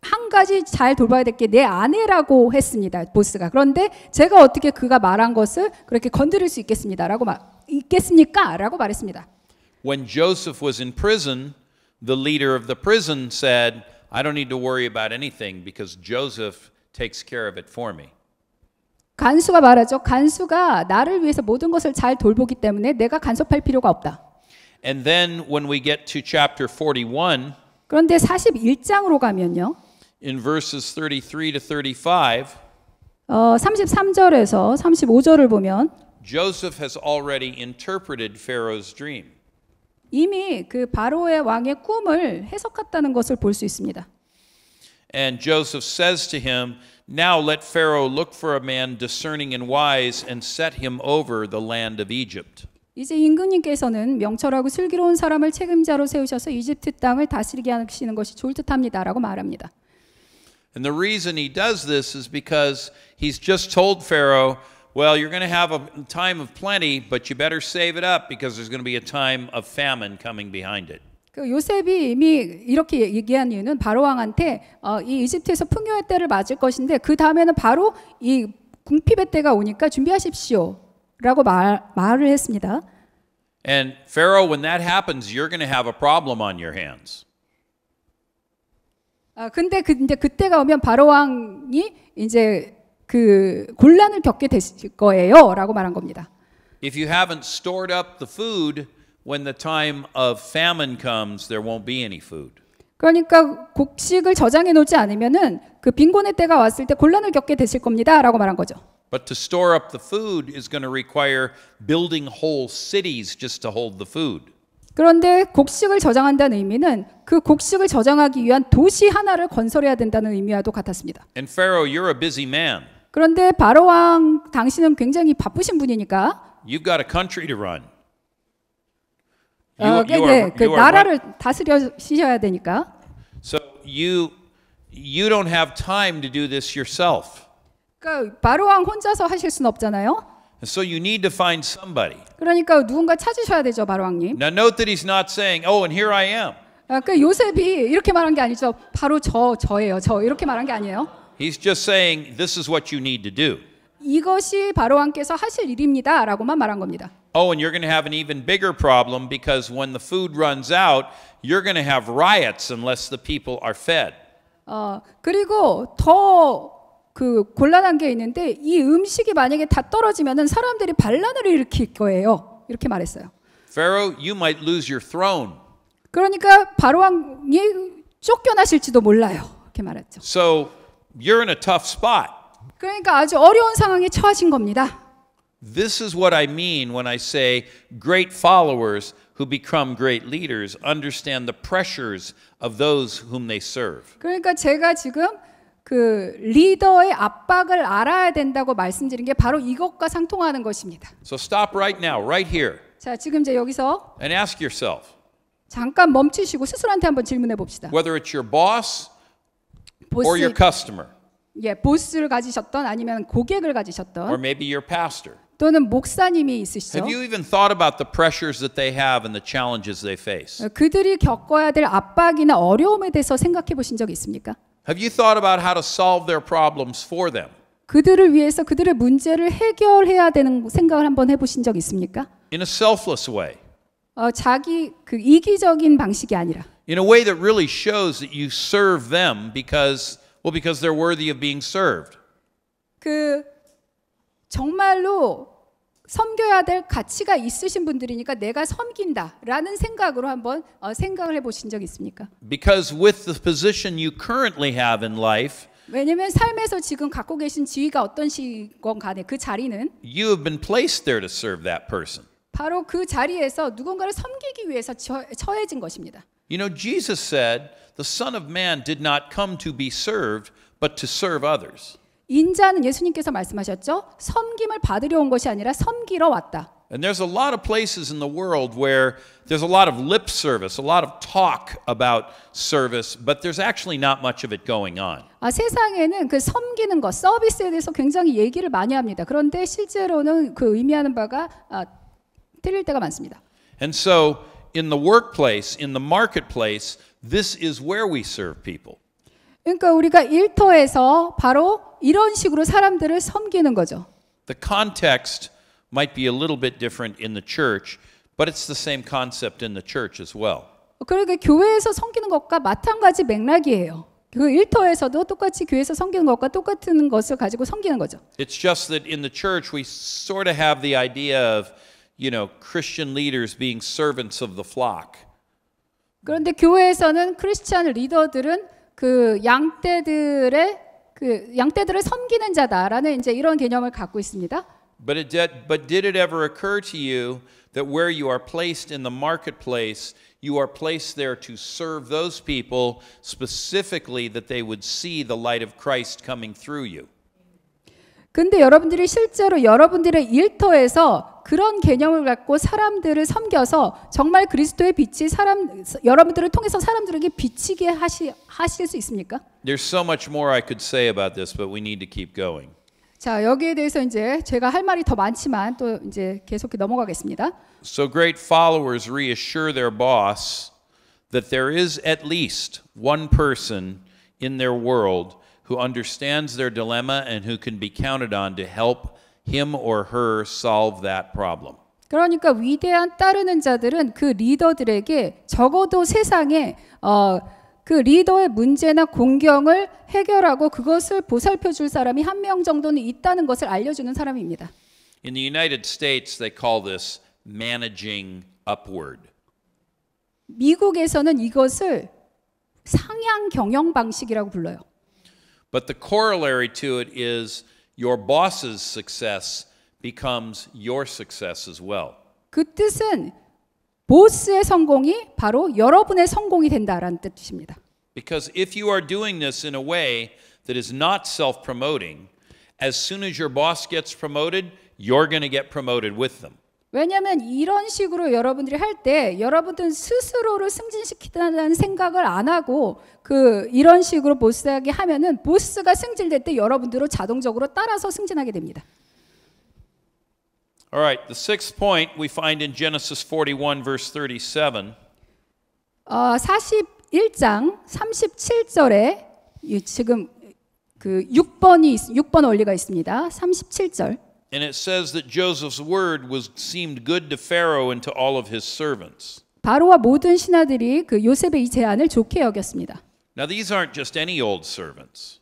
한 가지 잘 돌봐야 될 게 내 아내라고 했습니다. 보스가. 그런데 제가 어떻게 그가 말한 것을 그렇게 건드릴 수 있겠습니까? 라고 말했습니다. when Joseph was in prison, the leader of the prison said, I don't need to worry about anything because Joseph takes care of it for me. 간수가 말하죠. 간수가 나를 위해서 모든 것을 잘 돌보기 때문에 내가 간섭할 필요가 없다. And then when we get to chapter 41, 그런데 41장으로 가면요. in verses 33 to 35, 33절에서 35절을 보면 Joseph has already interpreted Pharaoh's dream. 이미 그 바로의 왕의 꿈을 해석했다는 것을 볼 수 있습니다. And Joseph says to him, Now let Pharaoh look for a man discerning and wise and set him over the land of Egypt. 이제 임금님께서는 명철하고 슬기로운 사람을 책임자로 세우셔서 이집트 땅을 다스리게 하시는 것이 좋을 듯합니다라고 말합니다. And the reason he does this is because he's just told Pharaoh, well, you're going to have a time of plenty, but you better save it up because there's going to be a time of famine coming behind it. 그 요셉이 이미 이렇게 얘기한 이유는 바로 왕한테 이 이집트에서 풍요의 때를 맞을 것인데 그 다음에는 바로 이 궁핍의 때가 오니까 준비하십시오라고 말을 했습니다. And Pharaoh, when that happens, you're going to have a problem on your hands. 근데 이제 그때가 오면 바로 왕이 이제 그 곤란을 겪게 되실 거예요라고 말한 겁니다. If you haven't stored up the food, when the time of famine comes, there won't be any food. 그러니까 곡식을 저장해 놓지 않으면은 그 빈곤의 때가 왔을 때 곤란을 겪게 되실 겁니다라고 말한 거죠. But to store up the food is going to require building whole cities just to hold the food. 그런데 곡식을 저장한다는 의미는 그 곡식을 저장하기 위한 도시 하나를 건설해야 된다는 의미와도 같았습니다. And Pharaoh, you're a busy man. 그런데 바로 왕 당신은 굉장히 바쁘신 분이니까 You've got a country to run. 그 나라를 다스리셔야 되니까. So you don't have time to do this yourself. 그러니까 바로 왕 혼자서 하실 수는 없잖아요. And so you need to find somebody. 그러니까 누군가 찾으셔야 되죠, 바로 왕님. Now note that he's not saying, "Oh, and here I am." 그 요셉이 이렇게 말한 게 아니죠. 바로 저예요. 저 이렇게 말한 게 아니에요. He's just saying, "This is what you need to do." 이것이 바로 왕께서 하실 일입니다라고만 말한 겁니다. Oh, and you're going to have an even bigger problem because when the food runs out, you're going to have riots unless the people are fed. 그리고 더 그 곤란한 게 있는데 이 음식이 만약에 다 떨어지면은 사람들이 반란을 일으킬 거예요. 이렇게 말했어요. Pharaoh, you might lose your throne. 그러니까 바로 왕이 쫓겨나실지도 몰라요. 이렇게 말했죠. So you're in a tough spot. 그러니까 아주 어려운 상황에 처하신 겁니다. This is what I mean when I say great followers who become great leaders understand the pressures of those whom they serve. 그러니까 제가 지금 그 리더의 압박을 알아야 된다고 말씀드린 게 바로 이것과 상통하는 것입니다. So stop right now, right here, 자, 지금 이제 여기서 and ask yourself 잠깐 멈추시고 스스로한테 한번 질문해 봅시다. whether it's your boss or your customer, 보스를 가지셨던 아니면 고객을 or 가지셨던 maybe your pastor. 또는 목사님이 있으시죠. Have you even thought about the pressures that they have and the challenges they face? 그들이 겪어야 될 압박이나 어려움에 대해서 생각해 보신 적 있습니까? Have you thought about how to solve their problems for them? 그들을 위해서 그들의 문제를 해결해야 되는 생각을 한번 해보신 적 있습니까? In a selfless way. 자기 그 이기적인 방식이 아니라. In a way that really shows that you serve them because they're worthy of being served. 그 정말로 섬겨야 될 가치가 있으신 분들이니까 내가 섬긴다라는 생각으로 한번 생각을 해보신 적 있습니까? Because with the position you currently have in life, 왜냐하면 삶에서 지금 갖고 계신 지위가 어떤 시건 간에 그 자리는 you have been placed there to serve that person. 바로 그 자리에서 누군가를 섬기기 위해서 처해진 것입니다. You know, Jesus said, "The Son of Man did not come to be served, but to serve others." 인자는 예수님께서 말씀하셨죠. 섬김을 받으려 온 것이 아니라 섬기러 왔다. And there's a lot of places in the world where there's a lot of lip service, a lot of talk about service, but there's actually not much of it going on. 세상에는 그 섬기는 것, 서비스에 대해서 굉장히 얘기를 많이 합니다. 그런데 실제로는 그 의미하는 바가 틀릴 때가 많습니다. And so in the workplace, in the marketplace, this is where we serve people. 그러니까 우리가 일터에서 바로 이런 식으로 사람들을 섬기는 거죠. The context might be a little bit different in the church, But it's the same concept in the church as well. 그러니까 교회에서 섬기는 것과 마찬가지 맥락이에요. 그 일터에서도 똑같이 교회에서 섬기는 것과 똑같은 것을 가지고 섬기는 거죠. It's just that in the church we sort of have the idea of, Christian leaders being servants of the flock. 그런데 교회에서는 크리스찬 리더들은 그 양떼들을 섬기는 자다라는 이제 이런 개념을 갖고 있습니다. But did it ever occur to you that where you are placed in the marketplace, you are placed there to serve those people specifically that they would see the light of Christ coming through you? 근데 여러분들이 실제로 여러분들의 일터에서 그런 개념을 갖고 사람들을 섬겨서 정말 그리스도의 빛이 여러분들을 통해서 사람들에게 비치게 하실 수 있습니까? There's so much more I could say about this, but we need to keep going. 자, 여기에 대해서 이제 제가 할 말이 더 많지만 또 이제 계속 넘어가겠습니다. So great followers reassure their boss that there is at least one person in their world who understands their dilemma and who can be counted on to help him or her solve that problem. 그러니까 위대한 따르는 자들은 그 리더들에게 적어도 세상에 그 리더의 문제나 공경을 해결하고 그것을 보살펴 줄 사람이 한 명 정도는 있다는 것을 알려주는 사람입니다. In the United States, they call this managing upward. 미국에서는 이것을 상향 경영 방식이라고 불러요. But the corollary to it is your boss's success becomes your success as well. 그 뜻은 보스의 성공이 바로 여러분의 성공이 된다라는 뜻입니다. Because if you are doing this in a way that is not self-promoting, as soon as your boss gets promoted, you're going to get promoted with them. 왜냐하면 이런 식으로 여러분들이 할 때 여러분들은 스스로를 승진시키다는 생각을 안 하고 이런 식으로 보스에게 하면은 보스가 승진될 때 여러분들은 자동적으로 따라서 승진하게 됩니다. All right, the sixth point we find in Genesis 41 verse 37. 41장 37절에 지금 그 6번 원리가 있습니다. 37절. And it says that Joseph's word seemed good to Pharaoh and to all of his servants. 바로와 모든 신하들이 그 요셉의 이 제안을 좋게 여겼습니다. Now these aren't just any old servants.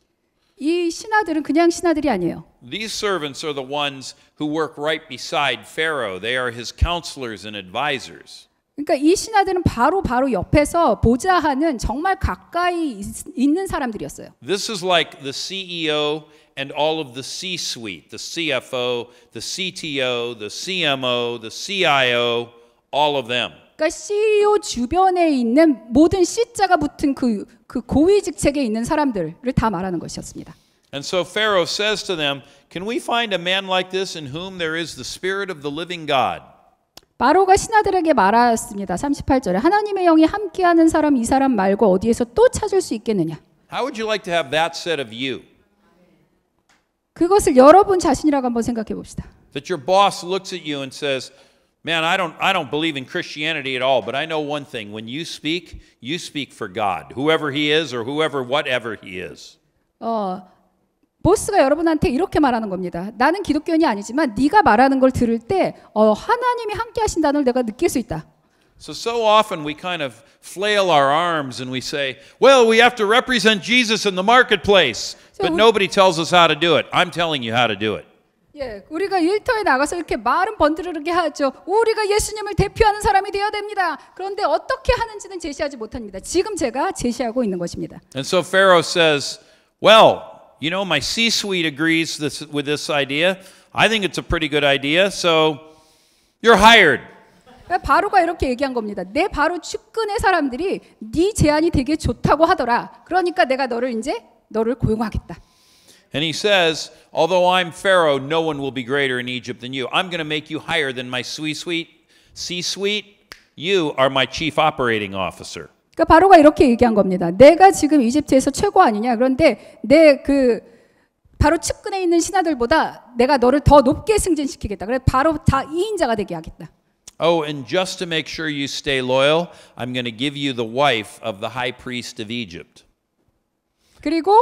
이 신하들은 그냥 신하들이 아니에요. These servants are the ones who work right beside Pharaoh. They are his counselors and advisors. 그러니까 이 신하들은 바로 옆에서 보좌하는 정말 가까이 있는 사람들이었어요. This is like the CEO and all of the C-suite, the CFO, the CTO, the CMO, the CIO, all of them. 그러니까 CEO 주변에 있는 모든 C자가 붙은 그 고위 직책에 있는 사람들을 다 말하는 것이었습니다. And so Pharaoh says to them, "Can we find a man like this in whom there is the spirit of the living God?" 바로가 신하들에게 말하였습니다. 38절에 하나님의 영이 함께하는 사람 이 사람 말고 어디에서 또 찾을 수 있겠느냐? How would you like to have that said of you? 그것을 여러분 자신이라고 한번 생각해 봅시다. That your boss looks at you and says, "Man, I don't believe in Christianity at all, but I know one thing. When you speak for God, whoever he is or whatever he is." 보스가 여러분한테 이렇게 말하는 겁니다. 나는 기독교인이 아니지만 네가 말하는 걸 들을 때 하나님이 함께 하신다는 걸 내가 느낄 수 있다. So often we kind of flail our arms and we say, "Well, we have to represent Jesus in the marketplace." But nobody tells us how to do it. I'm telling you how to do it. 예, 우리가 일터에 나가서 이렇게 말은 번드르르게 하죠. 우리가 예수님을 대표하는 사람이 되어야 됩니다. 그런데 어떻게 하는지는 제시하지 못합니다. 지금 제가 제시하고 있는 것입니다. And so Pharaoh says, "Well, my C-suite agrees with this idea. I think it's a pretty good idea. So you're hired." 바로가 이렇게 얘기한 겁니다. 내 바로 측근의 사람들이 네 제안이 되게 좋다고 하더라. 그러니까 내가 너를 고용하겠다. And he says, "Although I'm Pharaoh, no one will be greater in Egypt than you. I'm going to make you higher than my C-suite. You are my chief operating officer." 그러니까 바로가 이렇게 얘기한 겁니다. 내가 지금 이집트에서 최고 아니냐? 그런데 내 바로 측근에 있는 신하들보다 내가 너를 더 높게 승진시키겠다. 그래서 바로 다 2인자가 되게 하겠다. Oh, and just to make sure you stay loyal, I'm going to give you the wife of the high priest of Egypt. 그리고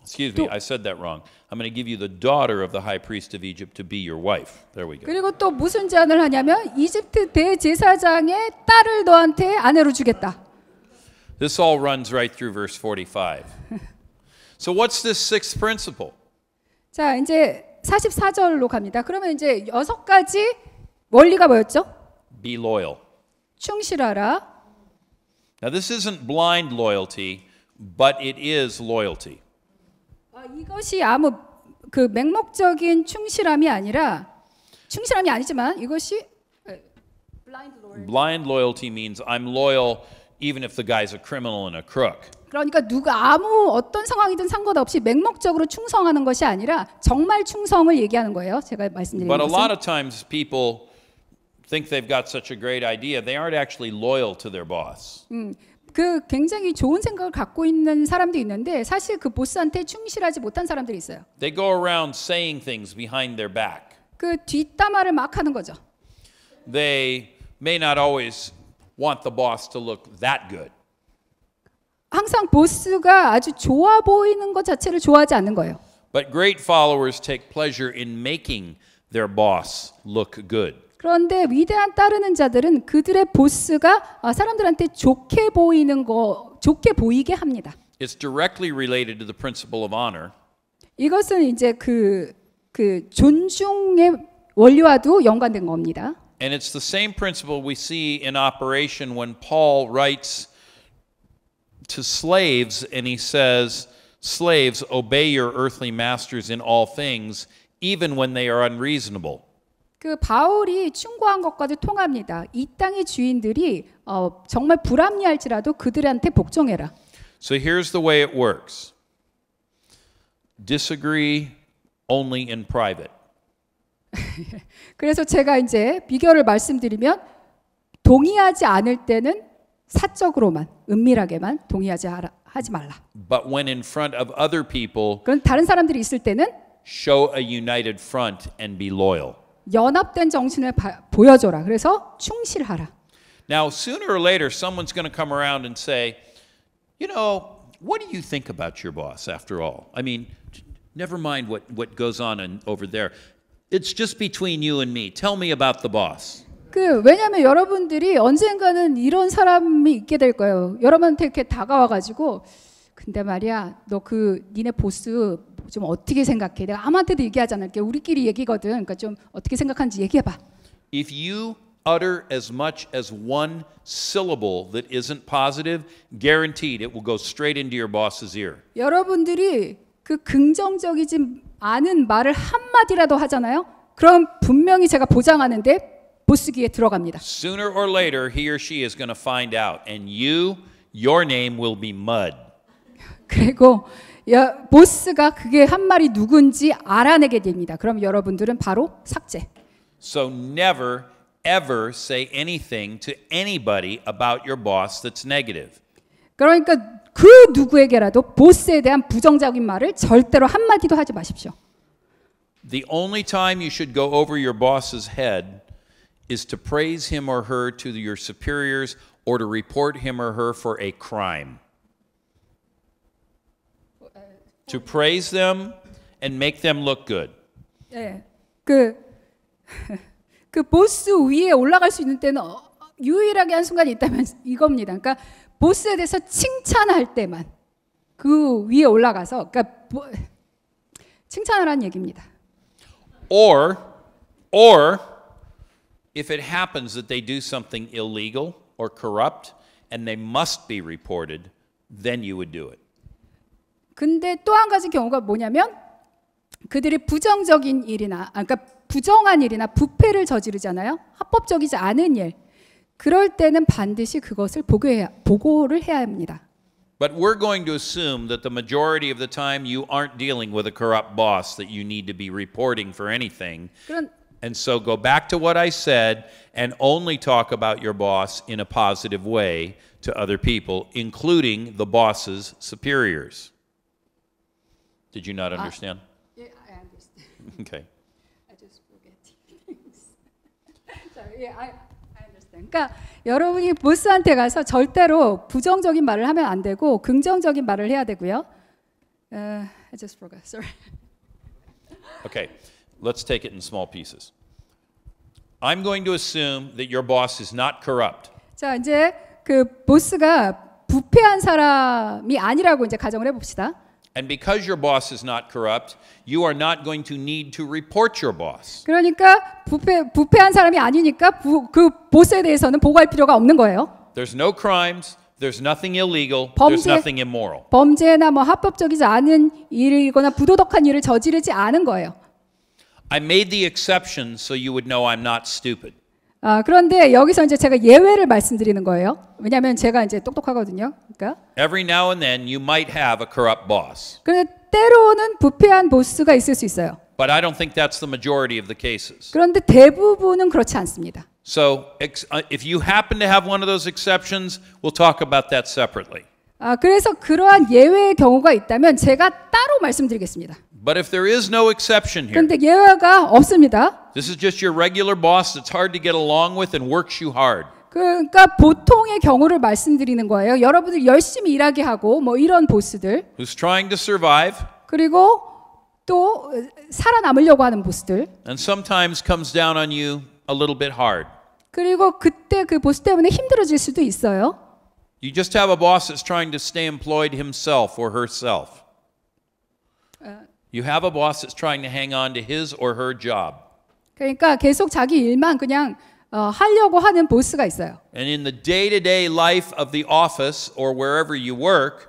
Excuse me, I said that wrong. I'm going to give you the daughter of the high priest of Egypt to be your wife. There we go. 그리고 또 무슨 제안을 하냐면 이집트 대제사장의 딸을 너한테 아내로 주겠다. This all runs right through verse 45. So what's this sixth principle? 자, 이제 44절로 갑니다. 그러면 이제 6가지 원리가 뭐였죠? Be loyal. 충실하라. Now this isn't blind loyalty, but it is loyalty. 이것이 아무 그 맹목적인 충실함이 아니지만 이것이 Blind loyalty means I'm loyal even if the guy's a criminal and a crook. 그러니까 누가 아무 어떤 상황이든 상관없이 맹목적으로 충성하는 것이 아니라 정말 충성을 얘기하는 거예요. 제가 말씀드린 But a lot 것은. of times people think they've got such a great idea, they aren't actually loyal to their boss. 그 굉장히 좋은 생각을 갖고 있는 사람도 있는데 사실 그 보스한테 충실하지 못한 사람들이 있어요. They go around saying things behind their back. 그 뒷담화를 막 하는 거죠. They may not always want the boss to look that good. 항상 보스가 아주 좋아 보이는 것 자체를 좋아하지 않는 거예요. But great followers take pleasure in making their boss look good. 그런데 위대한 따르는 자들은 그들의 보스가 사람들한테 좋게 보이게 합니다. It's directly related to the principle of honor. 이것은 이제 그 존중의 원리와도 연관된 겁니다. And it's the same principle we see in operation when Paul writes to slaves and he says, "Slaves, obey your earthly masters in all things, even when they are unreasonable." 그 바울이 충고한 것과도 통합니다. 이 땅의 주인들이 정말 불합리할지라도 그들한테 복종해라. So here's the way it works. Disagree only in private. 그래서 제가 이제 비결을 말씀드리면 동의하지 않을 때는 사적으로만 은밀하게만 하지 말라. But when in front of other people, 그런 다른 사람들이 있을 때는 show a united front and be loyal. 연합된 정신을 보여줘라. 그래서 충실하라. Now, sooner or later, someone's going to come around and say, you know, what do you think about your boss after all? I mean, never mind what goes on over there. It's just between you and me. Tell me about the boss. 왜냐하면 여러분들이 언젠가는 이런 사람이 있게 될 거예요. 여러분한테 이렇게 다가와가지고 근데 말이야, 너 니네 보스 좀 어떻게 생각해? 내가 아무한테도 얘기하지 않을게. 우리끼리 얘기거든. 그러니까 좀 어떻게 생각하는지 얘기해봐. If you utter as much as one syllable that isn't positive, guaranteed it will go straight into your boss's ear. 여러분들이 그 긍정적이지 않은 말을 한마디라도 하잖아요. 그럼 분명히 제가 보장하는데 보스 귀에 들어갑니다. Sooner or later, he or she is going to find out, and your name will be mud. 그리고 보스가 그게 한 말이 누군지 알아내게 됩니다. 그럼 여러분들은 바로 삭제. So never ever say anything to anybody about your boss that's negative. 그러니까 그 누구에게라도 보스에 대한 부정적인 말을 절대로 한마디도 하지 마십시오. The only time you should go over your boss's head is to praise him or her to your superiors or to report him or her for a crime. To praise them and make them look good. 네, 그 보스 위에 올라갈 수 있는 때는 유일하게 한 순간이 있다면 이겁니다. 그러니까 보스에 대해서 칭찬할 때만 그 위에 올라가서 그러니까 칭찬하라는 얘기입니다. Or if it happens that they do something illegal or corrupt and they must be reported, then you would do it. 근데 또 한 가지 경우가 뭐냐면 그들이 부정적인 일이나 그러니까 부정한 일이나 부패를 저지르잖아요. 합법적이지 않은 일. 그럴 때는 반드시 그것을 보고를 해야 합니다. But we're going to assume that the majority of the time you aren't dealing with a corrupt boss that you need to be reporting for anything. And so go back to what I said and only talk about your boss in a positive way to other people, including the boss's superiors. Did you not understand? Yeah, I understand. Okay. I just forget things. Sorry, yeah, I understand. 그러니까 여러분이 보스한테 가서 절대로 부정적인 말을 하면 안 되고 긍정적인 말을 해야 되고요. I just forgot. Sorry. Okay, let's take it in small pieces. I'm going to assume that your boss is not corrupt. 자, 이제 그 보스가 부패한 사람이 아니라고 이제 가정을 해봅시다. And because your boss is not corrupt, you are not going to need to report your boss. 그러니까 부패한 사람이 아니니까 그 보스에 대해서는 보고할 필요가 없는 거예요. There's no crimes, there's nothing illegal, there's 범죄- nothing immoral. 범죄나 뭐 합법적이지 않은 일이거나 부도덕한 일을 저지르지 않은 거예요. I made the exception so you would know I'm not stupid. 그런데 여기서 이제 제가 예외를 말씀드리는 거예요. 왜냐하면 제가 이제 똑똑하거든요. 그러니까 Every now and then you might have a corrupt boss. 그런데 때로는 부패한 보스가 있을 수 있어요. But I don't think that's the majority of the cases. 그런데 대부분은 그렇지 않습니다. So if you happen to have one of those exceptions, we'll talk about that separately. 그래서 그러한 예외의 경우가 있다면 제가 따로 말씀드리겠습니다. But if there is no exception here, 그런데 예외가 없습니다. this is just your regular boss that's hard to get along with and works you hard. 그러니까 보통의 경우를 말씀드리는 거예요. 여러분들 열심히 일하게 하고 뭐 이런 보스들 Who's trying to survive 그리고 또 살아남으려고 하는 보스들 and sometimes comes down on you a little bit hard. 그리고 그때 그 보스 때문에 힘들어질 수도 있어요. You just have a boss that's trying to stay employed himself or herself. You have a boss that's trying to hang on to his or her job. 그러니까 계속 자기 일만 그냥 하려고 하는 보스가 있어요. And in the day-to-day life of the office or wherever you work,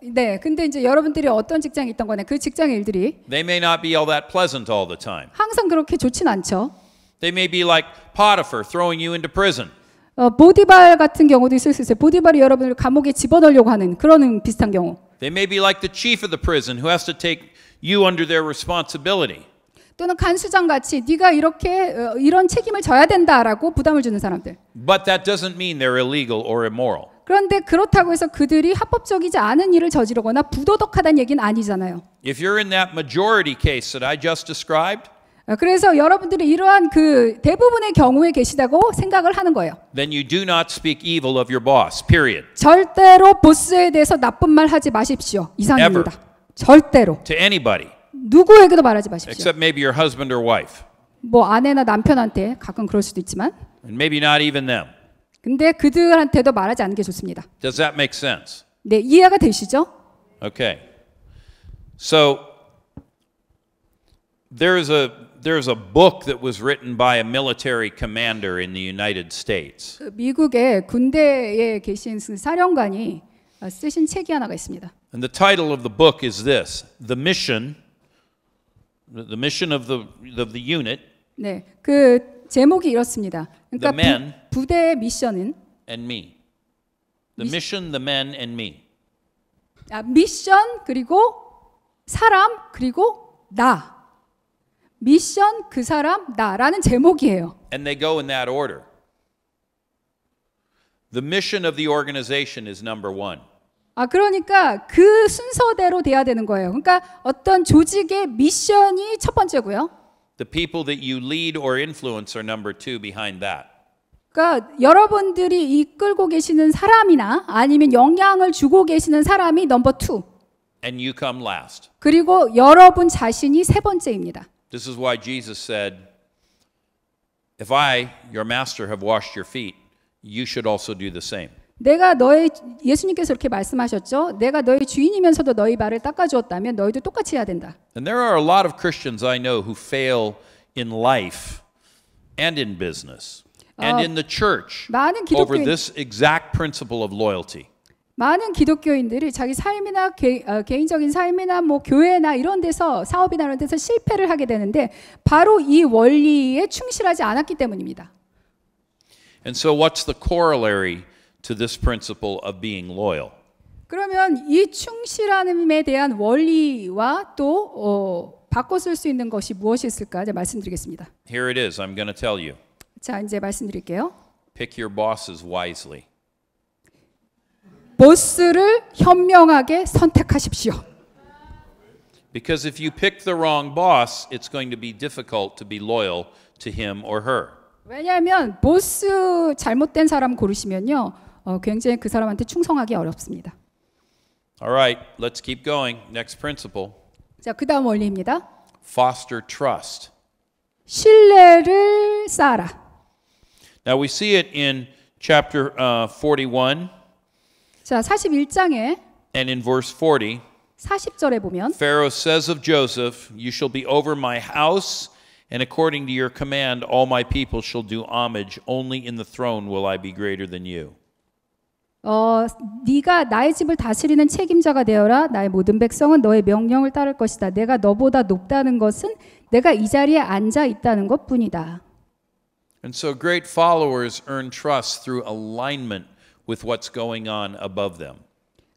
네, 근데 이제 여러분들이 어떤 직장에 있던 거네 그 직장의 일들이 they may not be all that pleasant all the time. 항상 그렇게 좋진 않죠. They may be like Potiphar throwing you into prison. 보디발 같은 경우도 있을 수 있어요. 보디발이 여러분을 감옥에 집어넣으려고 하는 그런 비슷한 경우. They may be like the chief of the prison who has to take you under their responsibility. 또는 간수장 같이 네가 이렇게 이런 책임을 져야 된다라고 부담을 주는 사람들. But that doesn't mean they're illegal or immoral. 그런데 그렇다고 해서 그들이 합법적이지 않은 일을 저지르거나 부도덕하다는 얘기는 아니잖아요. If you're in that majority case that I just described, 그래서 여러분들이 이러한 그 대부분의 경우에 계시다고 생각을 하는 거예요. then you do not speak evil of your boss, period. 절대로 보스에 대해서 나쁜 말 하지 마십시오. 이상입니다. 절대로. To anybody, 누구에게도 말하지 마십시오. except maybe your husband or wife. 뭐 아내나 남편한테 가끔 그럴 수도 있지만 And maybe not even them. 근데 그들한테도 말하지 않는 게 좋습니다. Does that make sense? 네, 이해가 되시죠? Okay. So there's a book that was written by a military commander in the United States. 미국의 군대에 계신 사령관이 쓰신 책이 하나가 있습니다. And the title of the book is this: The mission of the unit 네, 그 제목이 이렇습니다. 그러니까 The men. 부대의 미션은 and me. The mission, the men, and me. 미션 그리고 사람 그리고 나. 미션 그 사람 나라는 제목이에요. And they go in that order. The mission of the organization is number one. 그러니까 그 순서대로 돼야 되는 거예요. 그러니까 어떤 조직의 미션이 첫 번째고요. The people that you lead or influence are number two behind that. 그러니까 여러분들이 이끌고 계시는 사람이나 아니면 영향을 주고 계시는 사람이 넘버 2. And you come last. 그리고 여러분 자신이 세 번째입니다. This is why Jesus said, if I, your master, have washed your feet, you should also do the same. 예수님께서 이렇게 말씀하셨죠. 내가 너희 주인이면서도 너희 발을 닦아주었다면 너희도 똑같이 해야 된다. And there are a lot of Christians I know who fail in life and in business and in the church 많은 over 기독교인- this exact principle of loyalty. 많은 기독교인들이 자기 삶이나 개인적인 삶이나 뭐 교회나 이런 데서 사업이나 이런 데서 실패를 하게 되는데 바로 이 원리에 충실하지 않았기 때문입니다. And so what's the corollary to this principle of being loyal? 그러면 이 충실함에 대한 원리와 또 바꿔 쓸 수 있는 것이 무엇이 있을까 제가 말씀드리겠습니다. Here it is. I'm going to tell you. 자, 이제 말씀드릴게요. Pick your bosses wisely. 보스를 현명하게 선택하십시오. Because if you pick the wrong boss, it's going to be difficult to be loyal to him or her. 왜냐하면 보스 잘못된 사람 고르시면요, 굉장히 그 사람한테 충성하기 어렵습니다. All right, let's keep going. Next principle. 자, 그다음 원리입니다. Foster trust. 신뢰를 쌓아라. Now we see it in chapter 41 자, 41장에 and in verse 40. 40절에 보면 Pharaoh says of Joseph, "You shall be over my house, and according to your command, all my people shall do homage. Only in the throne will I be greater than you." 네가 나의 집을 다스리는 책임자가 되어라. 나의 모든 백성은 너의 명령을 따를 것이다. 내가 너보다 높다는 것은 내가 이 자리에 앉아 있다는 것뿐이다. And so great followers earn trust through alignment with what's going on above them.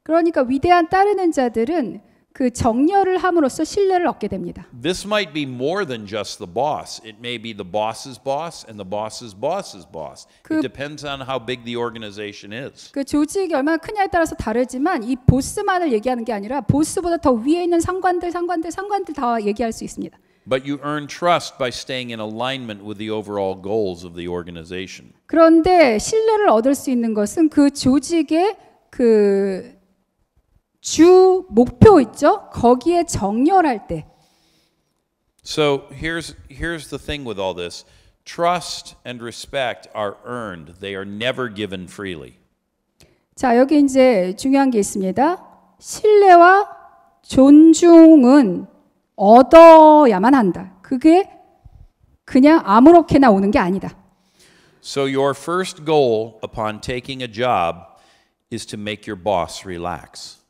그러니까 위대한 따르는 자들은 그 정렬을 함으로써 신뢰를 얻게 됩니다. This might be more than just the boss. It may be the boss's boss and the boss's boss's boss. It depends on how big the organization is. 그 조직이 얼마나 크냐에 따라서 다르지만 이 보스만을 얘기하는 게 아니라 보스보다 더 위에 있는 상관들 다 얘기할 수 있습니다. But you earn trust by staying in alignment with the overall goals of the organization. 그런데 신뢰를 얻을 수 있는 것은 그 조직의 그 주 목표 있죠? 거기에 정렬할 때. So here's the thing with all this. Trust and respect are earned. They are never given freely. 자, 여기 이제 중요한 게 있습니다. 신뢰와 존중은 얻어야만 한다. 그게 그냥 아무렇게나 오는 게 아니다. So your first goal upon taking a job is to make your boss relax.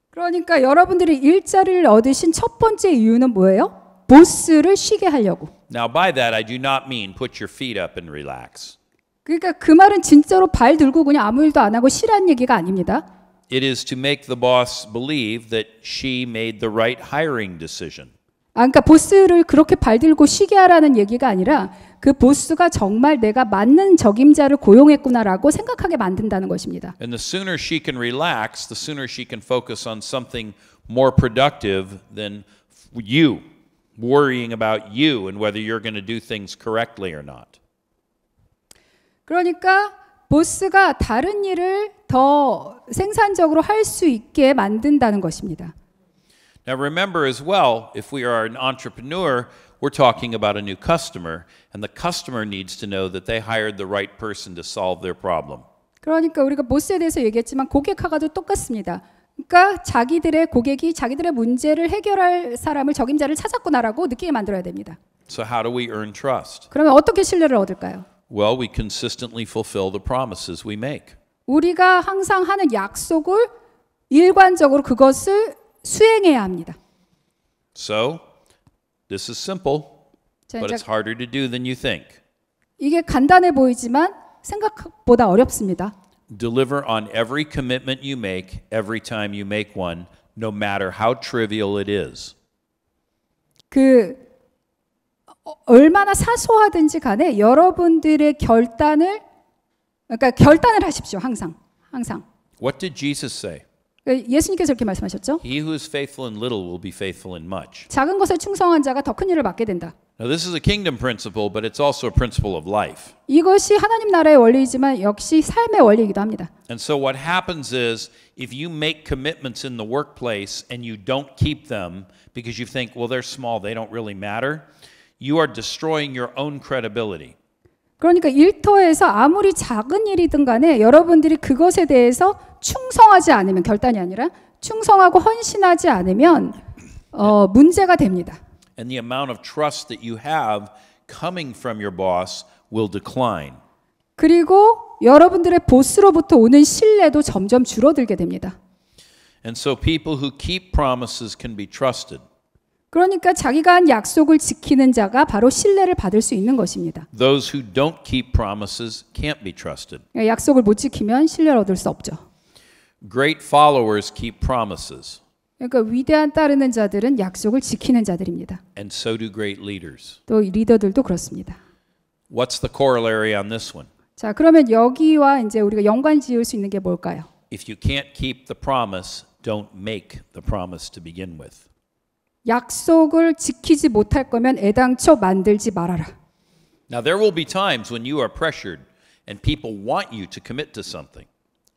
그러니까 여러분들이 일자리를 얻으신 첫 번째 이유는 뭐예요? 보스를 쉬게 하려고. Now by that I do not mean put your feet up and relax. 그러니까 그 말은 진짜로 발 들고 그냥 아무 일도 안 하고 쉬라는 얘기가 아닙니다. It is to make the boss believe that she made the right hiring decision. 그러니까 보스를 그렇게 발 들고 쉬게 하라는 얘기가 아니라 그 보스가 정말 내가 맞는 적임자를 고용했구나라고 생각하게 만든다는 것입니다. And the sooner she can relax, the sooner she can focus on something more productive than you, worrying about you and whether you're going to do things correctly or not. 그러니까 보스가 다른 일을 더 생산적으로 할 수 있게 만든다는 것입니다. Now remember as well, if we are an entrepreneur, we're talking about a new customer, and the customer needs to know that they hired the right person to solve their problem. 그러니까 우리가 보스에 대해서 얘기했지만 고객하고도 똑같습니다. 그러니까 자기들의 고객이 자기들의 문제를 해결할 사람을 적임자를 찾았구나라고 느끼게 만들어야 됩니다. So how do we earn trust? 그러면 어떻게 신뢰를 얻을까요? Well, we consistently fulfill the promises we make. 우리가 항상 하는 약속을 일관적으로 그것을 수행해야 합니다. So, this is simple, 자, but it's harder to do than you think. 이게 간단해 보이지만 생각보다 어렵습니다. Deliver on every commitment you make, every time you make one, no matter how trivial it is. 그 얼마나 사소하든지 간에 여러분들의 결단을 하십시오. 항상. What did Jesus say? 예수님께서 이렇게 말씀하셨죠. He who is faithful in little will be faithful in much. 작은 것에 충성한 자가 더 큰 일을 맡게 된다. Now this is a kingdom principle, but it's also a principle of life. 이것이 하나님 나라의 원리이지만 역시 삶의 원리이기도 합니다. And so what happens is if you make commitments in the workplace and you don't keep them because you think, well, they're small, they don't really matter, you are destroying your own credibility. 그러니까 일터에서 아무리 작은 일이든 간에 여러분들이 그것에 대해서 충성하지 않으면 결단이 아니라 충성하고 헌신하지 않으면 문제가 됩니다. And the amount of trust that you have coming from your boss will decline. 그리고 여러분들의 보스로부터 오는 신뢰도 점점 줄어들게 됩니다. And so people who keep promises can be trusted. 그러니까 자기가 한 약속을 지키는 자가 바로 신뢰를 받을 수 있는 것입니다. Those who don't keep promises can't be trusted. 약속을 못 지키면 신뢰를 얻을 수 없죠. Great followers keep promises. 그러니까 위대한 따르는 자들은 약속을 지키는 자들입니다. And so do great leaders. 또 리더들도 그렇습니다. What's the corollary on this one? 자, 그러면 여기와 이제 우리가 연관 지을 수 있는 게 뭘까요? If you can't keep the promise, don't make the promise to begin with. 약속을 지키지 못할 거면 애당초 만들지 말아라. Now there will be times when you are pressured and people want you to commit to something.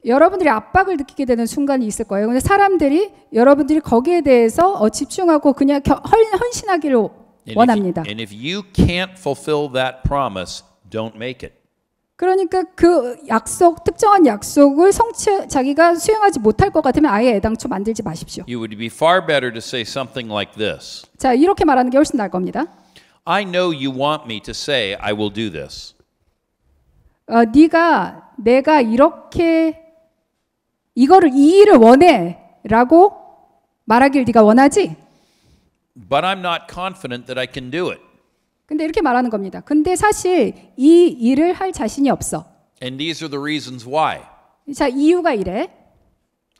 여러분들이 압박을 느끼게 되는 순간이 있을 거예요. 근데 사람들이 여러분들이 거기에 대해서 집중하고 그냥 헌신하기를 원합니다. And if you can't fulfill that promise, don't make it. 그러니까 그 약속, 특정한 약속을 자기가 수행하지 못할 것 같으면 아예 애당초 만들지 마십시오. You would be far better to say something like this. 자, 이렇게 말하는 게 훨씬 나을 겁니다. I know you want me to say I will do this. 내가 이렇게 이 일을 원해라고 말하길 네가 원하지? But I'm not confident that I can do it. 근데 이렇게 말하는 겁니다. 근데 사실 이 일을 할 자신이 없어. And these are the reasons why. 자, 이유가 이래.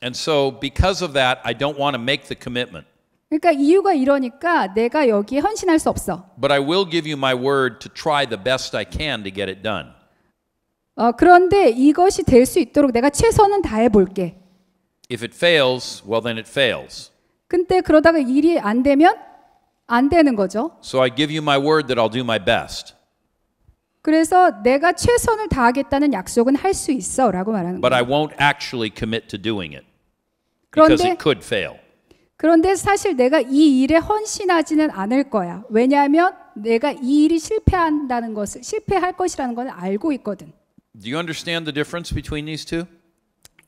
And so because of that, I don't want to make the commitment. 그러니까 이유가 이러니까 내가 여기에 헌신할 수 없어. But I will give you my word to try the best I can to get it done. 그런데 이것이 될 수 있도록 내가 최선은 다해 볼게. If it fails, well then it fails. 근데 그러다가 일이 안 되면 안 되는 거죠. So I give you my word that I'll do my best. 그래서 내가 최선을 다하겠다는 약속은 할 수 있어라고 말하는 But I 거예요. won't actually commit to doing it because it could fail. 그런데 사실 내가 이 일에 헌신하지는 않을 거야. 왜냐하면 내가 이 일이 실패할 것이라는 걸 알고 있거든. Do you understand the difference between these two?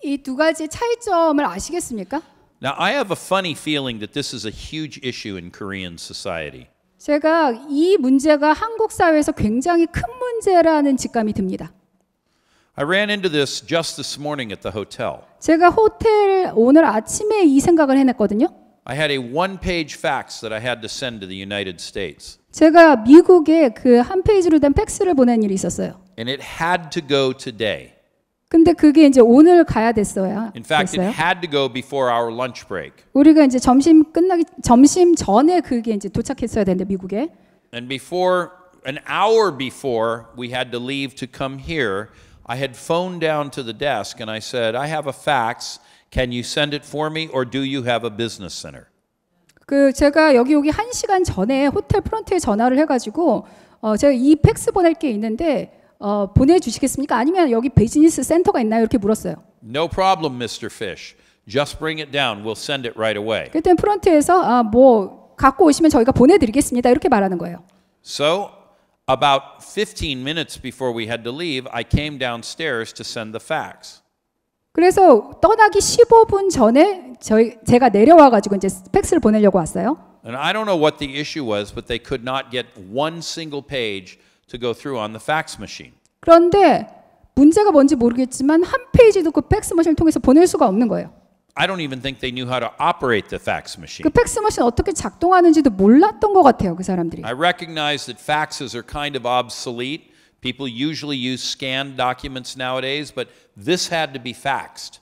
이 두 가지 차이점을 아시겠습니까? Now, I have a funny feeling that this is a huge issue in Korean society. 제가 이 문제가 한국 사회에서 굉장히 큰 문제라는 직감이 듭니다. I ran into this just this morning at the hotel. 제가 오늘 아침에 이 생각을 해냈거든요. I had a one-page fax that I had to send to the United States. 제가 미국에 그 한 페이지로 된 팩스를 보낸 일이 있었어요. And it had to go today. 근데 그게 이제 오늘 가야 됐어요. In fact, it had to go before our lunch break. 우리가 이제 점심 전에 그게 이제 도착했어야 되는데 미국에. And an hour before we had to leave to come here, I had phoned down to the desk and I said, I have a fax. Can you send it for me or do you have a business center? 제가 여기 오기 1시간 전에 호텔 프런트에 전화를 해가지고 제가 이 팩스 보낼 게 있는데 보내주시겠습니까? 아니면 여기 비즈니스 센터가 있나요? 이렇게 물었어요. No problem, Mr. Fish. Just bring it down. We'll send it right away. 그때 프런트에서 갖고 오시면 저희가 보내드리겠습니다. 이렇게 말하는 거예요. So, about 15 minutes before we had to leave, I came downstairs to send the fax. 그래서 떠나기 15분 전에 제가 내려와가지고 이제 팩스를 보내려고 왔어요. And I don't know what the issue was, but they could not get one single page to go through on the fax machine. 그런데 문제가 뭔지 모르겠지만 한 페이지도 그 팩스 머신을 통해서 보낼 수가 없는 거예요. I don't even think they knew how to operate the fax machine. 그 팩스 머신 어떻게 작동하는지도 몰랐던 것 같아요, 그 사람들이. I recognize that faxes are kind of obsolete. People usually use scanned documents nowadays, but this had to be faxed.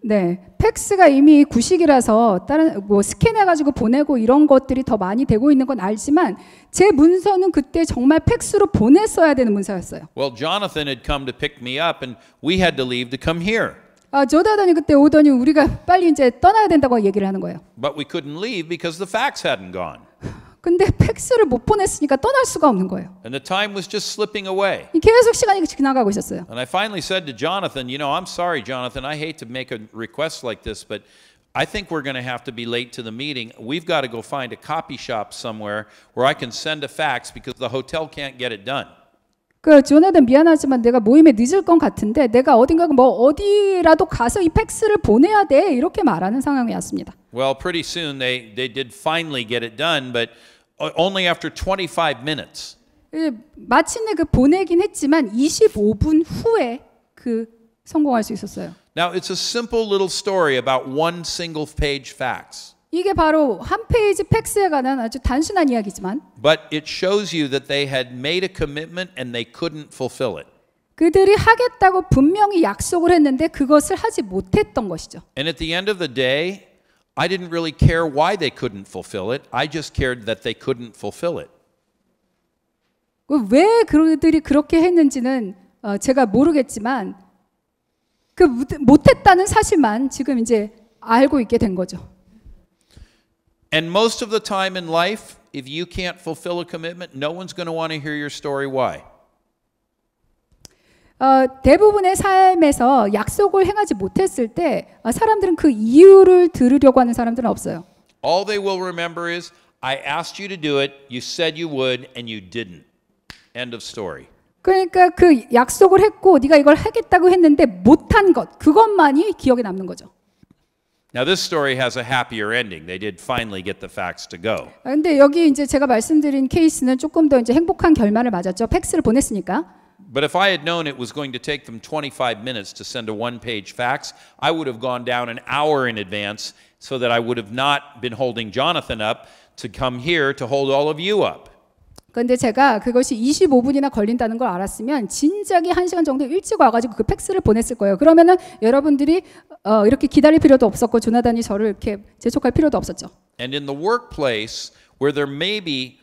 네, 팩스가 이미 구식이라서 다른 스캔해가지고 보내고 이런 것들이 더 많이 되고 있는 건 알지만 제 문서는 그때 정말 팩스로 보냈어야 되는 문서였어요. Well, Jonathan had come to pick me up, and we had to leave to come here. 조다단이 그때 오더니 우리가 빨리 이제 떠나야 된다고 얘기를 하는 거예요. But we couldn't leave because the fax hadn't gone. 근데 팩스를 못 보냈으니까 떠날 수가 없는 거예요. And the time was just slipping away. 계속 시간이 지나가고 있었어요. And I finally said to Jonathan, you know, I'm sorry, Jonathan, I hate to make a request like this, but I think we're going to have to be late to the meeting. We've got to go find a copy shop somewhere where I can send a fax because the hotel can't get it done. 조나단 미안하지만 내가 모임에 늦을 것 같은데 내가 어디라도 가서 이 팩스를 보내야 돼 이렇게 말하는 상황이 왔습니다. Well, pretty soon they did finally get it done, but only after 25 minutes. 마침내 보내긴 했지만 25분 후에 성공할 수 있었어요. Now, it's a simple little story about one single page fax. 이게 바로 한 페이지 팩스에 관한 아주 단순한 이야기지만 But it shows you that they had made a commitment and they couldn't fulfill it. 그들이 하겠다고 분명히 약속을 했는데 그것을 하지 못했던 것이죠. And at the end of the day, I didn't really care why they couldn't fulfill it. I just cared that they couldn't fulfill it. 왜 그들이 그렇게 했는지는 제가 모르겠지만 못했다는 사실만 지금 이제 알고 있게 된 거죠. And most of the time in life, if you can't fulfill a commitment, no one's going to want to hear your story why. 대부분의 삶에서 약속을 행하지 못했을 때 사람들은 그 이유를 들으려고 하는 사람들은 없어요. All they will remember is, I asked you to do it, you said you would, and you didn't. End of story. 그러니까 그 약속을 했고 네가 이걸 하겠다고 했는데 못한 것, 그것만이 기억에 남는 거죠. Now this story has a happier ending. They did finally get the facts to go. 근데 여기 이제 제가 말씀드린 케이스는 조금 더 이제 행복한 결말을 맞았죠. 팩스를 보냈으니까. But if I had known it was going to take them 25 minutes to send a one-page fax, I would have gone down an hour in advance so that I would have not been holding Jonathan up to come here to hold all of you up. 그런데 제가 그것이 25분이나 걸린다는 걸 알았으면 진작에 1시간 정도 일찍 와가지고 그 팩스를 보냈을 거예요. 그러면은 여러분들이 이렇게 기다릴 필요도 없었고 조나단이 저를 이렇게 재촉할 필요도 없었죠. And in the workplace where there may be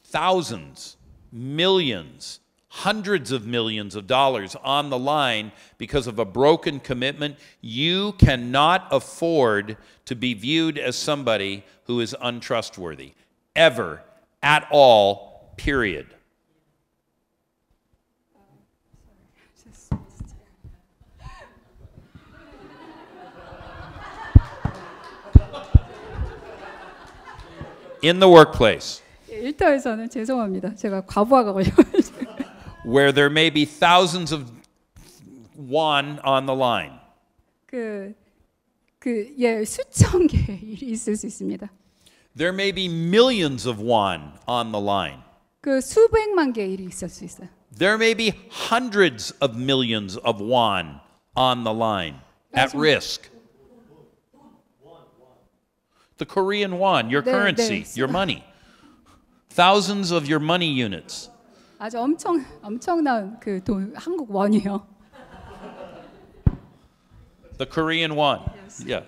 thousands, millions, hundreds of millions of dollars on the line because of a broken commitment, you cannot afford to be viewed as somebody who is untrustworthy. Ever, at all, period. In the workplace. 일터에서는 죄송합니다. 제가 과부하가 걸려. Where there may be thousands of won on the line. 수천 개의 일이 있을 수 있습니다. There may be millions of won on the line. 그 수백만 개의 일이 있을 수 있어요. There may be hundreds of millions of won on the line at risk. The Korean won, your currency, your money. Thousands of your money units. 아주 엄청난 그 돈, 한국 원이요. The Korean won. Yes. Yeah.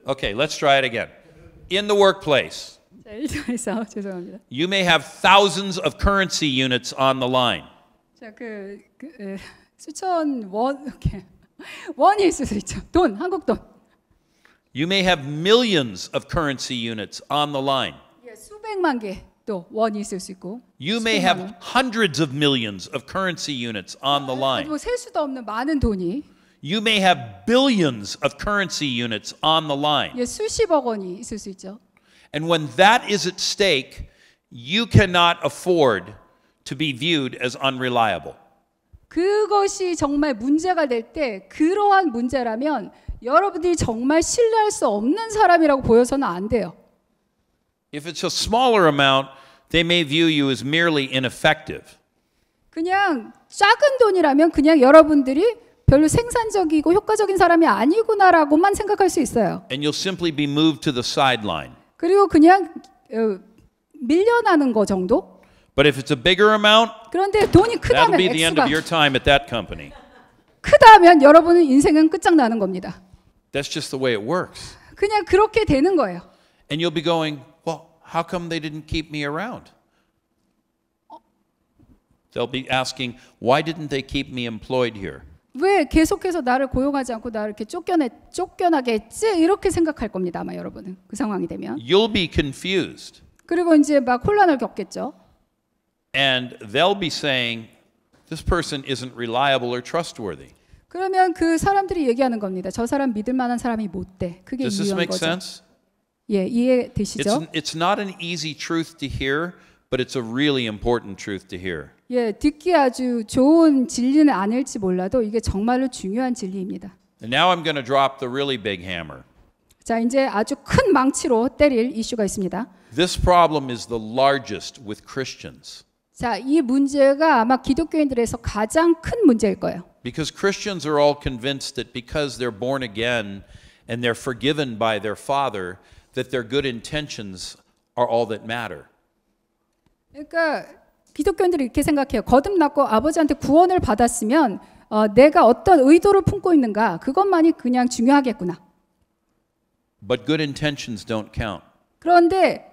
Okay, let's try it again. In the workplace, 일터에서 죄송합니다. you may have thousands of currency units on the line. 자, 수천 원 이렇게 원이 있을 수 있죠. 돈, 한국 돈. You may have millions of currency units on the line. 예, 수백만 개 또 원이 있을 수 있고. You may have hundreds of millions of currency units on the line. 뭐 셀 수도 없는 많은 돈이. You may have billions of currency units on the line. 예, 수십억 원이 있을 수 있죠. And when that is at stake, you cannot afford to be viewed as unreliable. 그것이 정말 문제가 될 때 그러한 문제라면 여러분들이 정말 신뢰할 수 없는 사람이라고 보여서는 안 돼요. If it's a smaller amount, they may view you as merely ineffective. 그냥 작은 돈이라면 그냥 여러분들이 별로 생산적이고 효과적인 사람이 아니구나라고만 생각할 수 있어요. And you'll simply be moved to the sideline. 그리고 그냥 밀려나는 거 정도? But if it's a bigger amount, 그런데 돈이 that'll 크다면 be the end 액수가 of your time at that company. 크다면 여러분은 인생은 끝장나는 겁니다. That's just the way it works. 그냥 그렇게 되는 거예요. And you'll be going, well, how come they didn't keep me around? They'll be asking, why didn't they keep me employed here? 왜 계속해서 나를 고용하지 않고 나를 이렇게 쫓겨나게 했지? 이렇게 생각할 겁니다. 아마 여러분은 그 상황이 되면. You'll be confused. 그리고 이제 막 혼란을 겪겠죠. And they'll be saying, this person isn't reliable or trustworthy. 그러면 그 사람들이 얘기하는 겁니다. 저 사람 믿을 만한 사람이 못 돼. 그게 Does this 이유인 make 거죠. sense? 예, 이해되시죠? It's not an easy truth to hear, but it's a really important truth to hear. 예, 듣기 아주 좋은 진리는 아닐지 몰라도 이게 정말로 중요한 진리입니다. And now I'm going to drop the really big hammer. 자, 이제 아주 큰 망치로 때릴 이슈가 있습니다. This problem is the largest with Christians. 자, 이 문제가 아마 기독교인들에서 가장 큰 문제일 거예요. Because Christians are all convinced that because they're born again and they're forgiven by their Father, that their good intentions are all that matter. 그러니까 기독교인들이 이렇게 생각해요. 거듭났고 아버지한테 구원을 받았으면 내가 어떤 의도를 품고 있는가 그것만이 그냥 중요하겠구나. But good intentions don't count. 그런데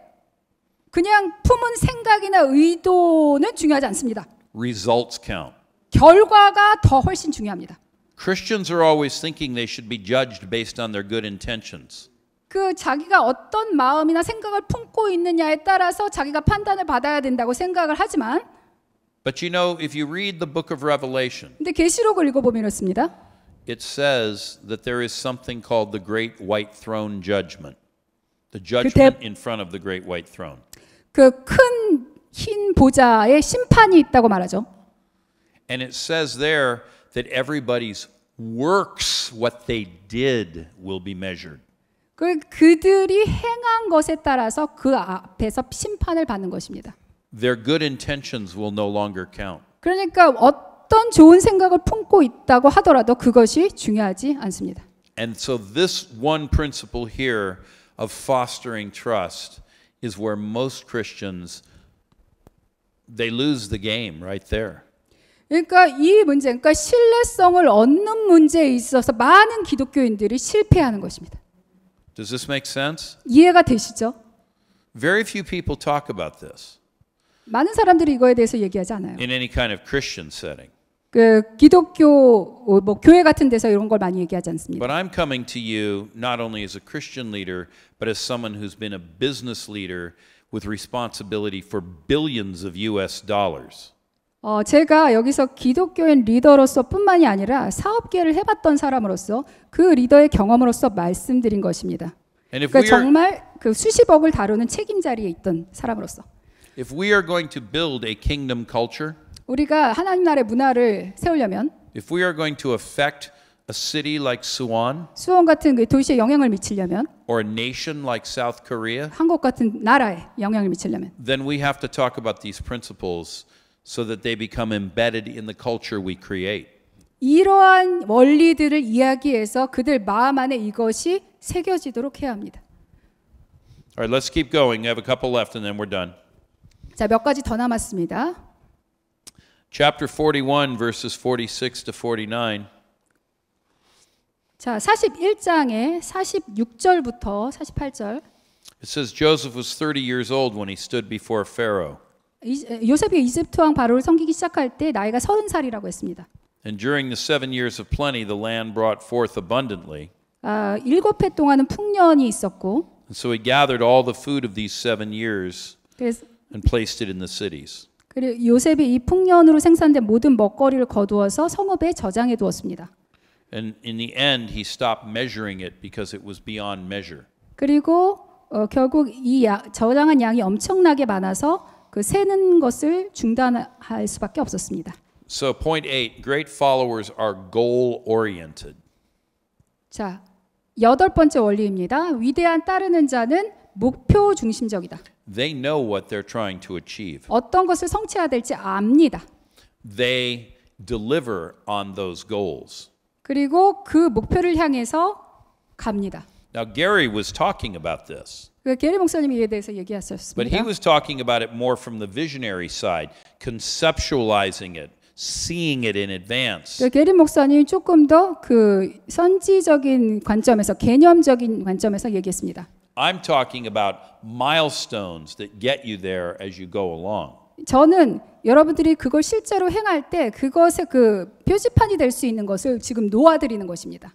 그냥 품은 생각이나 의도는 중요하지 않습니다. Results count. 결과가 더 훨씬 중요합니다. Christians are always thinking they should be judged based on their good intentions. 그 자기가 어떤 마음이나 생각을 품고 있느냐에 따라서 자기가 판단을 받아야 된다고 생각을 하지만 But you know, if you read the book of Revelation, 근데 계시록을 읽어보면 이렇습니다. it says that there is something called the Great White Throne Judgment. The judgment in front of the Great White Throne. 그 큰 흰 보좌에 심판이 있다고 말하죠. And it says there that everybody's works, what they did, will be measured. 그들이 행한 것에 따라서 그 앞에서 심판을 받는 것입니다. Their good intentions will no longer count. 그러니까 어떤 좋은 생각을 품고 있다고 하더라도 그것이 중요하지 않습니다. And so this one principle here of fostering trust is where most Christians they lose the game right there. 그러니까 이 문제, 그러니까 신뢰성을 얻는 문제에 있어서 많은 기독교인들이 실패하는 것입니다. Does this make sense? 이해가 되시죠? Very few people talk about this 많은 사람들이 이거에 대해서 얘기하지 않아요. in any kind of Christian setting. 그 기독교 뭐 교회 같은 데서 이런 걸 많이 얘기하지 않습니다. But I'm coming to you not only as a Christian leader, but as someone who's been a business leader with responsibility for billions of US dollars. 제가 여기서 기독교인 리더로서 뿐만이 아니라 사업계를 해봤던 사람으로서 그 리더의 경험으로서 말씀드린 것입니다. And if 그러니까 we are 정말 그 수십억을 다루는 책임 자리에 있던 사람으로서 if we are going to build a kingdom culture, 우리가 하나님 나라의 문화를 세우려면 if we are going to affect a city like Suwon 수원 같은 그 도시에 영향을 미치려면 or a nation like South Korea, 한국 같은 나라에 영향을 미치려면 then we have to talk about these principles so that they become embedded in the culture we create. 이러한 원리들을 이야기해서 그들 마음 안에 이것이 새겨지도록 해야 합니다. All right, let's keep going. We have a couple left and then we're done. 자, 몇 가지 더 남았습니다. Chapter 41 verses 46 to 49. 자, 41장의 46절부터 48절. It says Joseph was 30 years old when he stood before Pharaoh. 요셉이 이집트 왕 바로를 섬기기 시작할 때 나이가 30살이라고 했습니다. And during the 7 years of plenty, the land brought forth abundantly. 7해 동안은 풍년이 있었고, And so he gathered all the food of these 7 years 그래서 and placed it in the cities. 그리고 요셉이 이 풍년으로 생산된 모든 먹거리를 거두어서 성읍에 저장해 두었습니다. And in the end, he stopped measuring it because it was beyond measure. 그리고 결국 이 저장한 양이 엄청나게 많아서 그 세는 것을 중단할 수밖에 없었습니다. So point 8, great followers are goal oriented. 자, 8번째 원리입니다. 위대한 따르는 자는 목표 중심적이다. They know what they're trying to achieve. 어떤 것을 성취해야 될지 압니다. They deliver on those goals. 그리고 그 목표를 향해서 갑니다. Now Gary was talking about this. 게리 목사님이 이에 대해서 But he 얘기하셨습니다. was talking about it more from the visionary side, conceptualizing it, seeing it in advance. 게리 목사님이 조금 더 그 선지적인 관점에서 개념적인 관점에서 얘기했습니다. I'm talking about milestones that get you there as you go along. 저는 여러분들이 그걸 실제로 행할 때 그것의 그 표지판이 될 수 있는 것을 지금 놓아드리는 것입니다.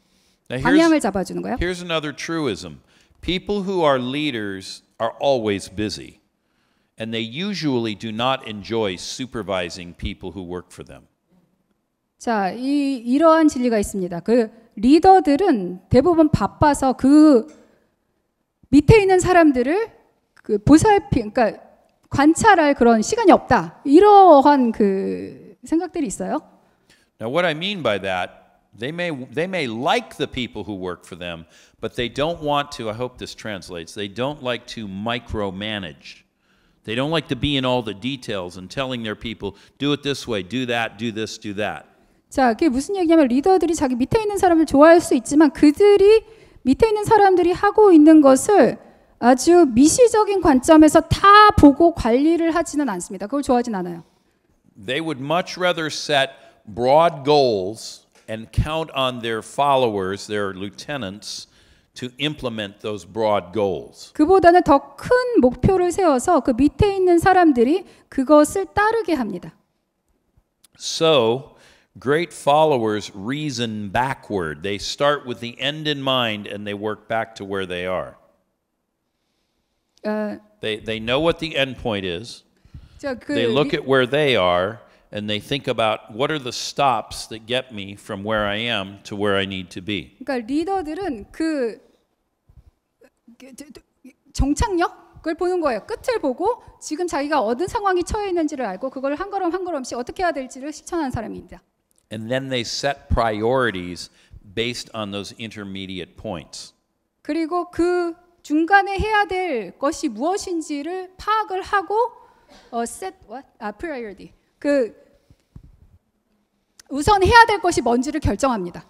Now 방향을 잡아주는 거예요. here's another truism. People who are leaders are always busy, and they usually do not enjoy supervising people who work for them. 자, 이러한 진리가 있습니다. 그 리더들은 대부분 바빠서 그 밑에 있는 사람들을 그 그러니까 관찰할 그런 시간이 없다. 이러한 그 생각들이 있어요. Now, what I mean by that, they may like the people who work for them, but they don't want to. I hope this translates. They don't like to micromanage. They don't like to be in all the details and telling their people, do it this way, do that, do this, do that. 자, 그게 무슨 얘기냐면 리더들이 자기 밑에 있는 사람을 좋아할 수 있지만 그들이 밑에 있는 사람들이 하고 있는 것을 아주 미시적인 관점에서 다 보고 관리를 하지는 않습니다. 그걸 좋아하진 않아요. They would much rather set broad goals and count on their followers, their lieutenants, to implement those broad goals. 그보다는 더 큰 목표를 세워서 그 밑에 있는 사람들이 그것을 따르게 합니다. So, great followers reason backward. They start with the end in mind and they work back to where they are. They know what the end point is. They look at where they are and they think about what are the stops that get me from where I am to where I need to be. 그러니까 리더들은 그 정착력을 보는 거예요. 끝을 보고 지금 자기가 어떤 상황이 처해 있는지를 알고 그걸 한 걸음 한 걸음씩 어떻게 해야 될지를 실천하는 사람입니다. And then they set priorities based on those intermediate points. 그리고 그 중간에 해야 될 것이 무엇인지를 파악을 하고 set what? priority. 그 우선 해야 될 것이 뭔지를 결정합니다.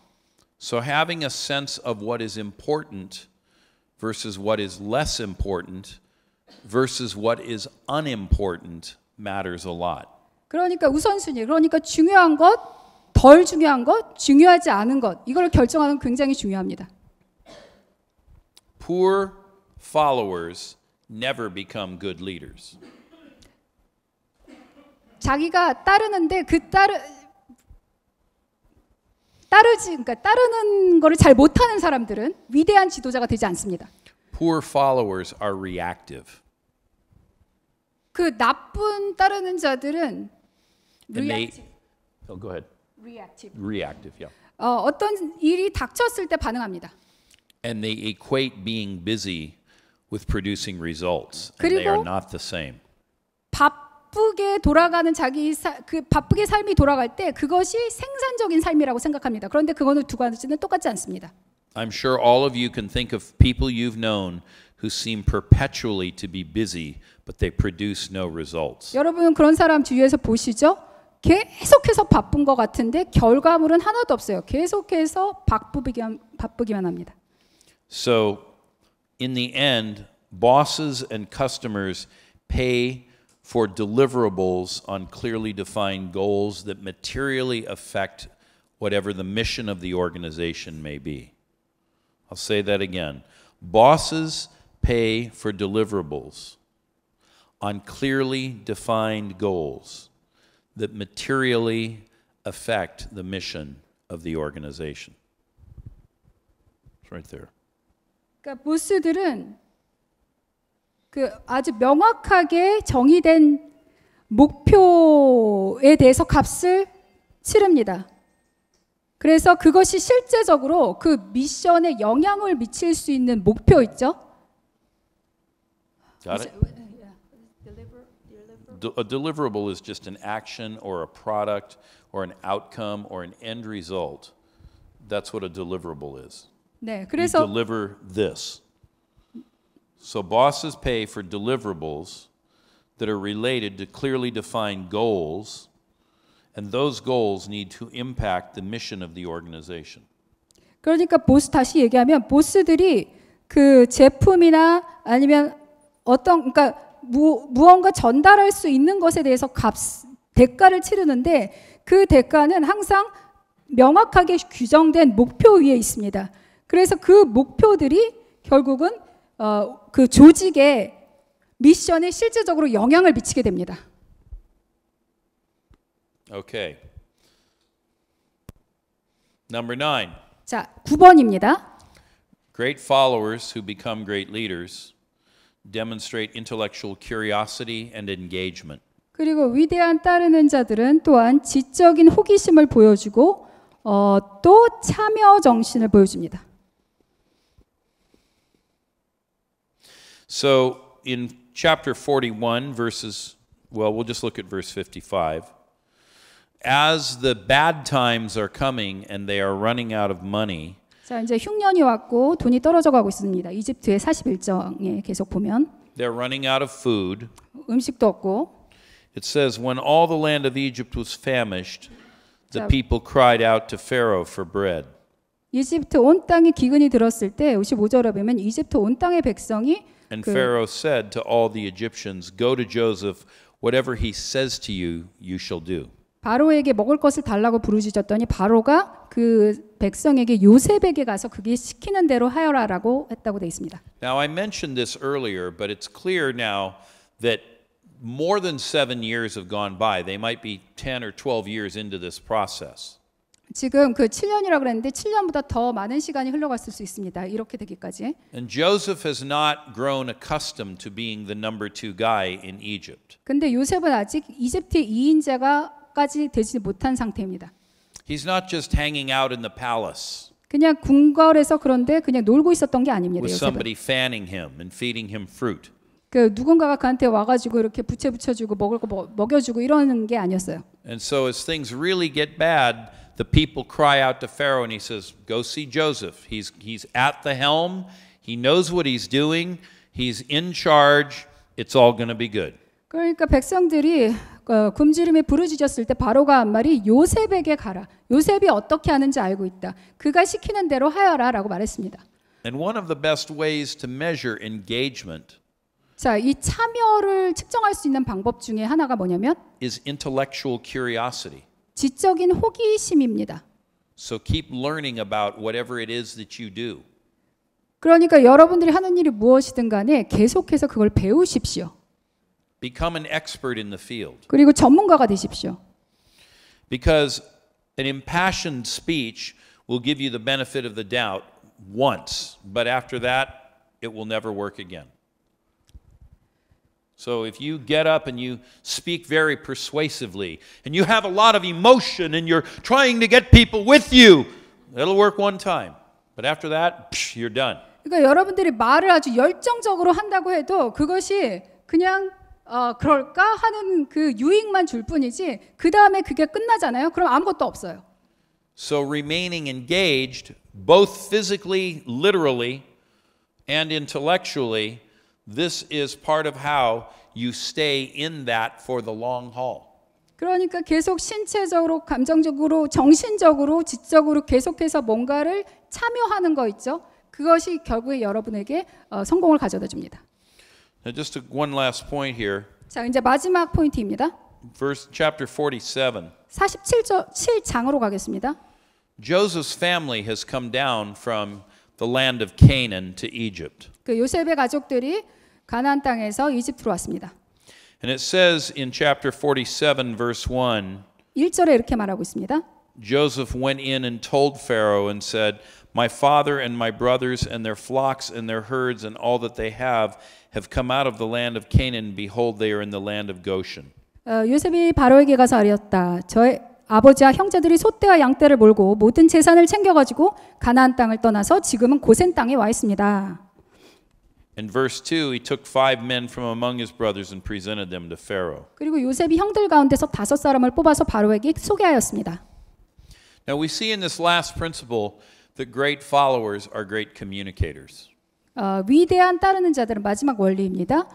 So having a sense of what is important versus what is less important versus what is unimportant matters a lot. 그러니까 우선순위, 그러니까 중요한 것, 덜 중요한 것, 중요하지 않은 것, 이걸 결정하는 게 굉장히 중요합니다. Poor followers never become good leaders. 자기가 따르는데 그러니까 따르는 거를 잘 못하는 사람들은 위대한 지도자가 되지 않습니다. Poor followers are reactive. 그 나쁜 따르는 자들은 Oh, go ahead. reactive. Reactive, yeah. 어떤 일이 닥쳤을 때 반응합니다. And they equate being busy with producing results. And they are 그리고 not the same. 바쁘게 돌아가는 그 바쁘게 삶이 돌아갈 때 그것이 생산적인 삶이라고 생각합니다. 그런데 그거는 두 가지는 똑같지 않습니다. I'm sure all of you can think of people you've known who seem perpetually to be busy, but they produce no results. 여러분은 그런 사람 주위에서 보시죠? 계속해서 바쁜 것 같은데 결과물은 하나도 없어요. 계속해서 바쁘기만 합니다. So, in the end, bosses and customers pay for deliverables on clearly defined goals that materially affect whatever the mission of the organization may be. I'll say that again. Bosses pay for deliverables on clearly defined goals that materially affect the mission of the organization. It's right there. 그러니까 보스들은 그 아주 명확하게 정의된 목표에 대해서 값을 치릅니다. 그래서 그것이 실제적으로 그 미션에 영향을 미칠 수 있는 목표 있죠? Got it? A deliverable is just an action or a product or an outcome or an end result. That's what a deliverable is. 네, You 그래서 deliver this. So bosses pay for deliverables that are related to clearly defined goals, and those goals need to impact the mission of the organization. 그러니까 다시 얘기하면 보스들이 그 제품이나 아니면 그러니까 무언가 전달할 수 있는 것에 대해서 대가를 치르는데 그 대가는 항상 명확하게 규정된 목표 위에 있습니다. 그래서 그 목표들이 결국은 그 조직의 미션에 실질적으로 영향을 미치게 됩니다. Okay. Number 9. 자, 9번입니다. Great followers who become great leaders demonstrate intellectual curiosity and engagement. 그리고 위대한 따르는 자들은 또한 지적인 호기심을 보여주고 또 참여 정신을 보여줍니다. So in chapter 41 we'll just look at verse 55. As the bad times are coming and they are running out of money, 자, 이제 흉년이 왔고 돈이 떨어져 가고 있습니다. 이집트의 41장에 계속 보면 they're running out of food. 음식도 없고 It says, when all the land of Egypt was famished, the 자, people cried out to Pharaoh for bread. 이집트 온 땅에 기근이 들었을 때 55절에 보면 이집트 온 땅의 백성이 And Pharaoh said to all the Egyptians, go to Joseph, whatever he says to you, you shall do. 바로에게 먹을 것을 달라고 부르짖었더니 바로가 그 백성에게 요셉에게 가서 그게 시키는 대로 하여라라고 했다고 돼 있습니다. Now I mentioned this earlier, but it's clear now that more than 7 years have gone by. They might be 10 or 12 years into this process. 지금 그 7년이라고 그랬는데 7년보다 더 많은 시간이 흘러갔을 수 있습니다. 이렇게 되기까지. And Joseph has not grown accustomed to being the number 2 guy in Egypt. 근데 요셉은 아직 이집트의 2인자가 장까지 되지 못한 상태입니다. He's not just hanging out in the palace 그냥 궁궐에서 그런데 그냥 놀고 있었던 게 아닙니다. with 요셉은. somebody fanning him and feeding him fruit. 그 누군가가 그한테 와가지고 이렇게 부채 붙여주고 먹을 거 먹여주고 이러는 게 아니었어요. And so as things really get bad, the people cry out to Pharaoh and he says, go see Joseph. He's at the helm. He knows what he's doing. He's in charge. It's all going to be good. 그러니까 백성들이 굶주림에 부르짖었을 때 바로가 한 말이 요셉에게 가라. 요셉이 어떻게 하는지 알고 있다. 그가 시키는 대로 하여라라고 말했습니다. And one of the best ways to measure engagement 자, 이 참여를 측정할 수 있는 방법 중에 하나가 뭐냐면 is intellectual curiosity. 지적인 호기심입니다. So keep learning about whatever it is that you do. 그러니까 여러분들이 하는 일이 무엇이든 간에 계속해서 그걸 배우십시오. Become an expert in the field. 그리고 전문가가 되십시오. Because an impassioned speech will give you the benefit of the doubt once, but after that, it will never work again. So if you get up and you speak very persuasively, and you have a lot of emotion, and you're trying to get people with you, it'll work one time. But after that, you're done. 그러니까 여러분들이 말을 아주 열정적으로 한다고 해도 그것이 그냥 그럴까 하는 그 유익만 줄 뿐이지 그 다음에 그게 끝나잖아요. 그럼 아무것도 없어요. So remaining engaged, both physically, literally, and intellectually, this is part of how you stay in that for the long haul. 그러니까 계속 신체적으로, 감정적으로, 정신적으로, 지적으로 계속해서 뭔가를 참여하는 거 있죠. 그것이 결국에 여러분에게 성공을 가져다 줍니다. Now just one last point here. 자, 이제 마지막 포인트입니다. Verse chapter 47. 47장으로 가겠습니다. Joseph's family has come down from the land of Canaan to Egypt. 그 요셉의 가족들이 가나안 땅에서 이집트로 왔습니다. And it says in chapter 47 verse 1, 1절에 이렇게 말하고 있습니다. Joseph went in and told Pharaoh and said, My father and my brothers and their flocks and their herds and all that they have come out of the land of Canaan. Behold, they are in the land of Goshen. 요셉이 바로에게 가서 아뢰었다. 저의 아버지와 형제들이 소떼와 양떼를 몰고 모든 재산을 챙겨가지고 가나안 땅을 떠나서 지금은 고센 땅에 와 있습니다. In verse 2, he took 5 men from among his brothers and presented them to Pharaoh. 그리고 요셉이 형들 가운데서 5사람을 뽑아서 바로에게 소개하였습니다. Now we see in this last principle that great followers are great communicators. 위대한 따르는 자들은 마지막 원리입니다.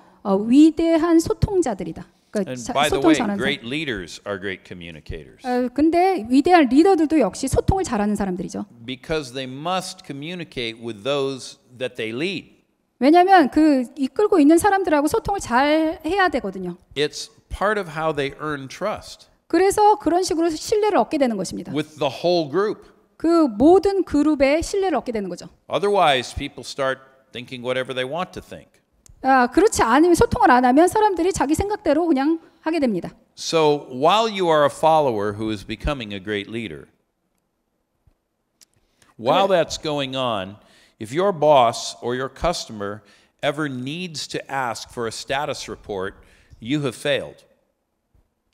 위대한 소통자들이다. 그러니까 And by the 소통 way, 잘하는 great leaders are great communicators. 근데 위대한 리더들도 역시 소통을 잘하는 사람들이죠. Because they must communicate with those that they lead. 왜냐하면 그 이끌고 있는 사람들하고 소통을 잘 해야 되거든요. It's part of how they earn trust. 그래서 그런 식으로 신뢰를 얻게 되는 것입니다. With the whole group. 그 모든 그룹의 신뢰를 얻게 되는 거죠. Otherwise, people start thinking whatever they want to think. 그렇지 않으면 소통을 안 하면 사람들이 자기 생각대로 그냥 하게 됩니다. So while you are a follower who is becoming a great leader, while that's going on, if your boss or your customer ever needs to ask for a status report, you have failed.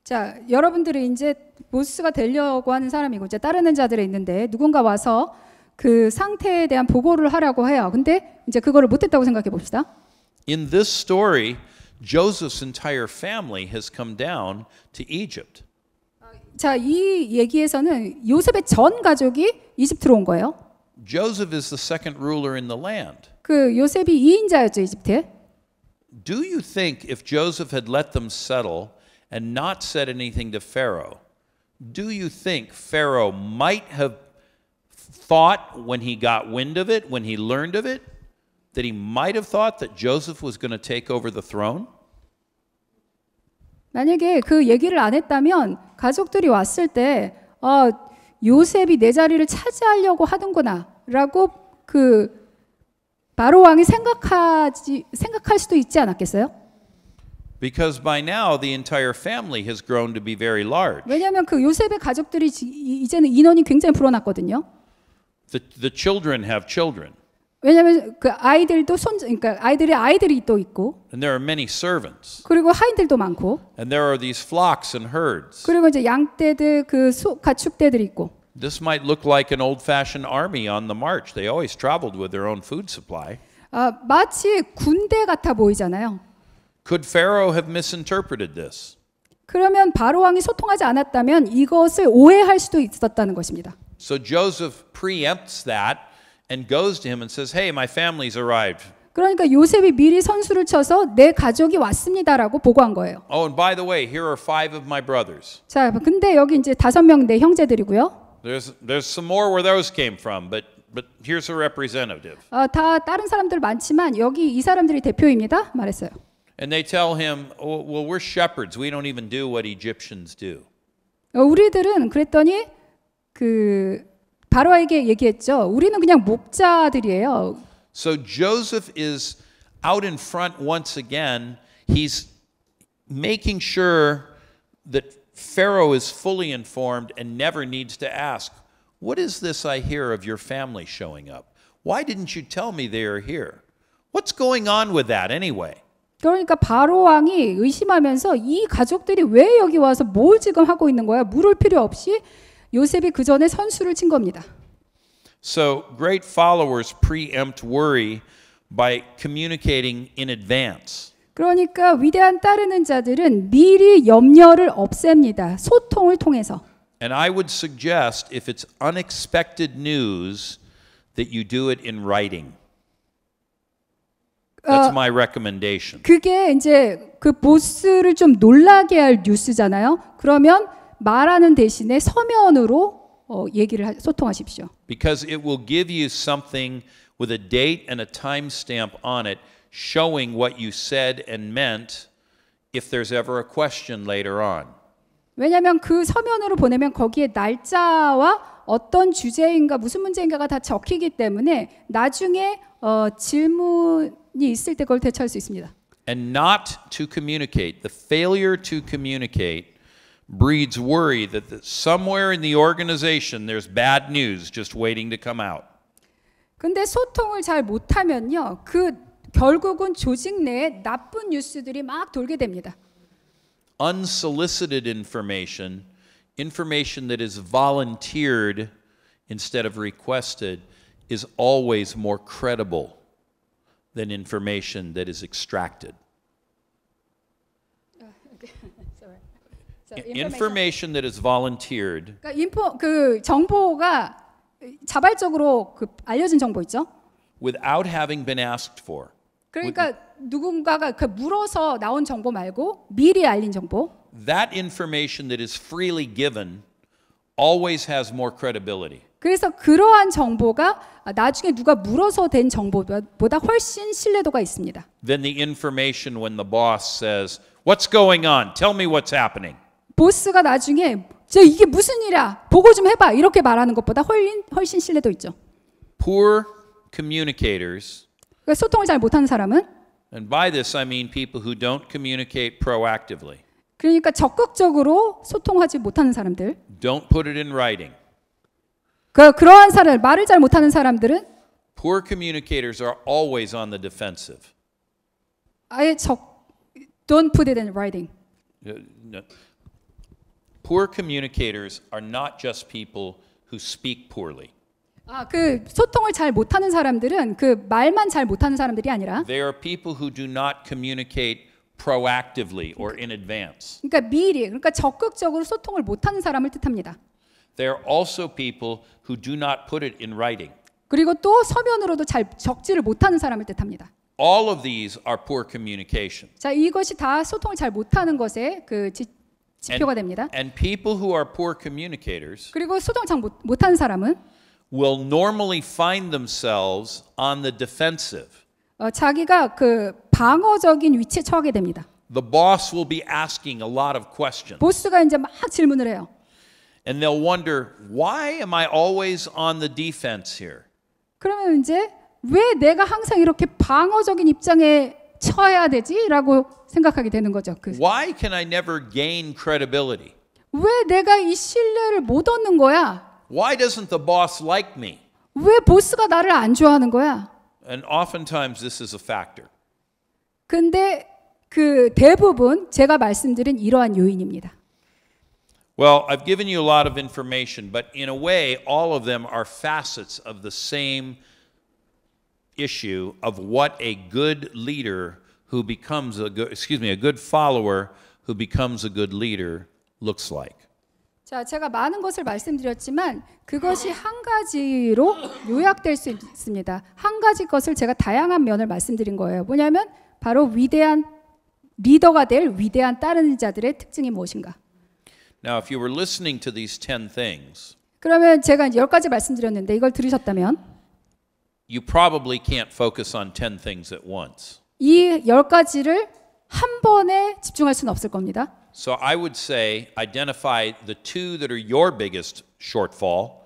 자, 여러분들이 이제 보스가 되려고 하는 사람이고 이제 따르는 자들이 있는데 누군가 와서 그 상태에 대한 보고를 하라고 해요. 근데 이제 그거를 못했다고 생각해 봅시다. In this story, Joseph's entire family has come down to Egypt. 자, 이 얘기에서는 요셉의 전 가족이 이집트로 온 거예요. Joseph is the second ruler in the land. 그 요셉이 2인자였죠, 이집트에. Do you think if Joseph had let them settle and not said anything to Pharaoh, do you think Pharaoh might have thought when he got wind of it, when he learned of it, that he might have thought that Joseph was going to take over the throne? 만약에 그 얘기를 안 했다면 가족들이 왔을 때 요셉이 내 자리를 차지하려고 하는구나라고 그 바로 왕이 생각할 수도 있지 않았겠어요? Because by now the entire family has grown to be very large. 왜냐하면 그 요셉의 가족들이 이제는 인원이 굉장히 불어났거든요. The children have children. 왜냐하면 그 아이들도 그러니까 아이들이 또 있고, and there are many servants, 그리고 하인들도 많고, and there are these flocks and herds. 그리고 이제 양떼들 그 가축떼들이 있고. This might look like an old-fashioned army on the march. They always traveled with their own food supply. 마치 군대 같아 보이잖아요. Could Pharaoh have misinterpreted this? 그러면 바로 왕이 소통하지 않았다면 이것을 오해할 수도 있었다는 것입니다. So Joseph preempts that and goes to him and says, "Hey, my family's arrived." 그러니까 요셉이 미리 선수를 쳐서 내 가족이 왔습니다라고 보고한 거예요. Oh, and by the way, here are 5 of my brothers. 자, 근데 여기 이제 5명 내 형제들이고요. There's some more where those came from, but here's a representative. 다 다른 사람들 많지만 여기 이 사람들이 대표입니다. 말했어요. And they tell him, "Oh, well, we're shepherds. We don't even do what Egyptians do." 우리들은 그랬더니 그 바로에게 얘기했죠. 우리는 그냥 목자들이에요. So Joseph is out in front once again. He's making sure that Pharaoh is fully informed and never needs to ask, "What is this I hear of your family showing up? Why didn't you tell me they are here? What's going on with that anyway?" 그러니까 바로 왕이 의심하면서 이 가족들이 왜 여기 와서 뭘 지금 하고 있는 거야? 물을 필요 없이 요셉이 그 전에 선수를 친 겁니다. So great followers preempt worry by communicating in advance. 그러니까 위대한 따르는 자들은 미리 염려를 없앱니다. 소통을 통해서. And I would suggest if it's unexpected news that you do it in writing. That's my recommendation. 그게 이제 그 보스를 좀 놀라게 할 뉴스잖아요. 그러면 말하는 대신에 서면으로 소통하십시오. Because it will give you something with a date and a time stamp on it showing what you said and meant if there's ever a question later on. 왜냐하면 그 서면으로 보내면 거기에 날짜와 어떤 주제인가 무슨 문제인가가 다 적히기 때문에 나중에 질문이 있을 때 그걸 대처할 수 있습니다. And not to communicate, the failure to communicate breeds worry that somewhere in the organization there's bad news just waiting to come out. 근데 소통을 잘 못하면요, 결국은 조직 내에 나쁜 뉴스들이 막 돌게 됩니다. Unsolicited information, information that is volunteered instead of requested, is always more credible than information that is extracted. Information that is volunteered. 그러니까 정보가 자발적으로 알려진 정보 있죠? Without having been asked for. 그러니까 누군가가 물어서 나온 정보 말고 미리 알린 정보. That information that is freely given always has more credibility. 그래서 그러한 정보가 나중에 누가 물어서 된 정보보다 훨씬 신뢰도가 있습니다. Than the information when the boss says, "What's going on? Tell me what's happening." 보스가 나중에 이게 무슨 일이야? 보고 좀 해봐. 이렇게 말하는 것보다 훨씬 신뢰도 있죠. Poor communicators. 그러니까 소통을 잘 못하는 사람은, And by this I mean people who don't communicate proactively. 그러니까 적극적으로 소통하지 못하는 사람들. Don't put it in writing. 그러한 사람, 말을 잘 못하는 사람들은 Poor communicators are always on the defensive. 아예 don't put it in writing. No. Poor communicators are not just people who speak poorly. 소통을 잘 못하는 사람들은 말만 잘 못하는 사람들이 아니라 They are people who do not communicate proactively or in advance. 그러니까 적극적으로 소통을 못하는 사람을 뜻합니다. They are also people who do not put it in writing. 그리고 또 서면으로도 잘 적지를 못하는 사람을 뜻합니다. All of these are poor communication. 자, 이것이 다 소통을 잘 못하는 것의 지표가 됩니다. And people who are poor communicators 그리고 소통을 잘 못하는 사람은 will normally find themselves on the defensive. 자기가 방어적인 위치에 처하게 됩니다. The boss will be asking a lot of questions. 보스가 이제 막 질문을 해요. And they'll wonder, why am I always on the defense here? 그러면 이제 왜 내가 항상 이렇게 방어적인 입장에 처해야 되지? 라고 생각하게 되는 거죠. Why can I never gain credibility? 왜 내가 이 신뢰를 못 얻는 거야? Why doesn't the boss like me? 왜 보스가 나를 안 좋아하는 거야? And oftentimes this is a factor. 근데 그 대부분 제가 말씀드린 이러한 요인입니다. Well, I've given you a lot of information, but in a way, all of them are facets of the same issue of what a good leader who becomes a good follower who becomes a good leader looks like. 자, 제가 많은 것을 말씀드렸지만 그것이 한 가지로 요약될 수 있습니다. 한 가지 것을 제가 다양한 면을 말씀드린 거예요. 뭐냐면 바로 위대한 리더가 될 위대한 따르는 자들의 특징이 무엇인가? Now, if you were listening to these 10 things, 그러면 제가 10가지 말씀드렸는데 이걸 들으셨다면 you probably can't focus on 10 things at once. 이 10가지를 한 번에 집중할 수는 없을 겁니다. So I would say identify the two that are your biggest shortfall.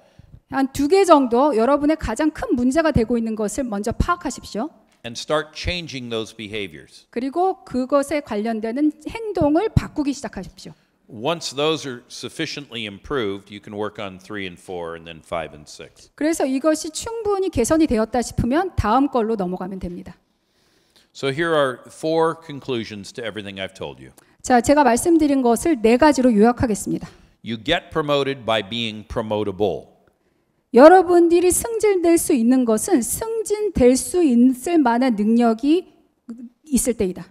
한 2개 정도 여러분의 가장 큰 문제가 되고 있는 것을 먼저 파악하십시오. And start changing those behaviors. 그리고 그것에 관련되는 행동을 바꾸기 시작하십시오. Once those are sufficiently improved, you can work on 3 and 4 and then 5 and 6. 그래서 이것이 충분히 개선이 되었다 싶으면 다음 걸로 넘어가면 됩니다. So here are 4 conclusions to everything I've told you. 자, 제가 말씀드린 것을 4가지로 요약하겠습니다. You get promoted by being promotable. 여러분들이 승진될 수 있는 것은 승진될 수 있을 만한 능력이 있을 때이다.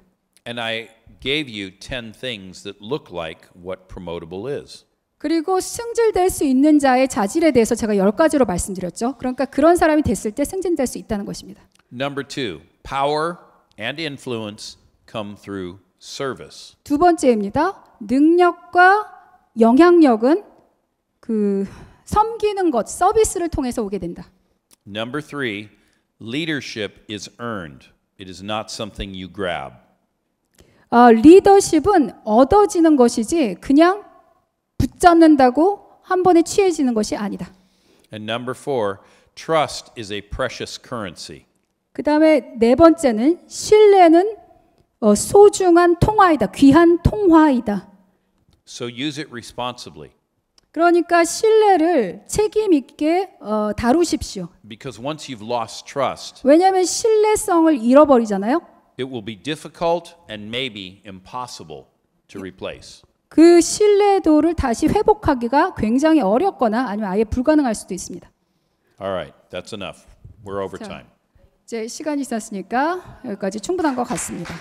And I gave you 10 things that look like what promotable is. 그리고 승진될 수 있는 자의 자질에 대해서 제가 10가지로 말씀드렸죠. 그러니까 그런 사람이 됐을 때 승진될 수 있다는 것입니다. Number 2, power and influence come through service. 두 번째입니다. 능력과 영향력은 그 섬기는 것, 서비스를 통해서 오게 된다. Number 3, leadership is earned. It is not something you grab. 리더십은 얻어지는 것이지 그냥 붙잡는다고 한 번에 취해지는 것이 아니다. And number 4, trust is a precious currency. 그 다음에 4번째는 신뢰는 소중한 통화이다. 귀한 통화이다. So use it responsibly. 그러니까 신뢰를 책임 있게 다루십시오. Because once you've lost trust, 왜냐하면 신뢰성을 잃어버리잖아요. it will be difficult and maybe impossible to replace. 그 신뢰도를 다시 회복하기가 굉장히 어렵거나 아니면 아예 불가능할 수도 있습니다. All right, that's enough. We're over time. 이제 시간이 있었으니까 여기까지 충분한 것 같습니다.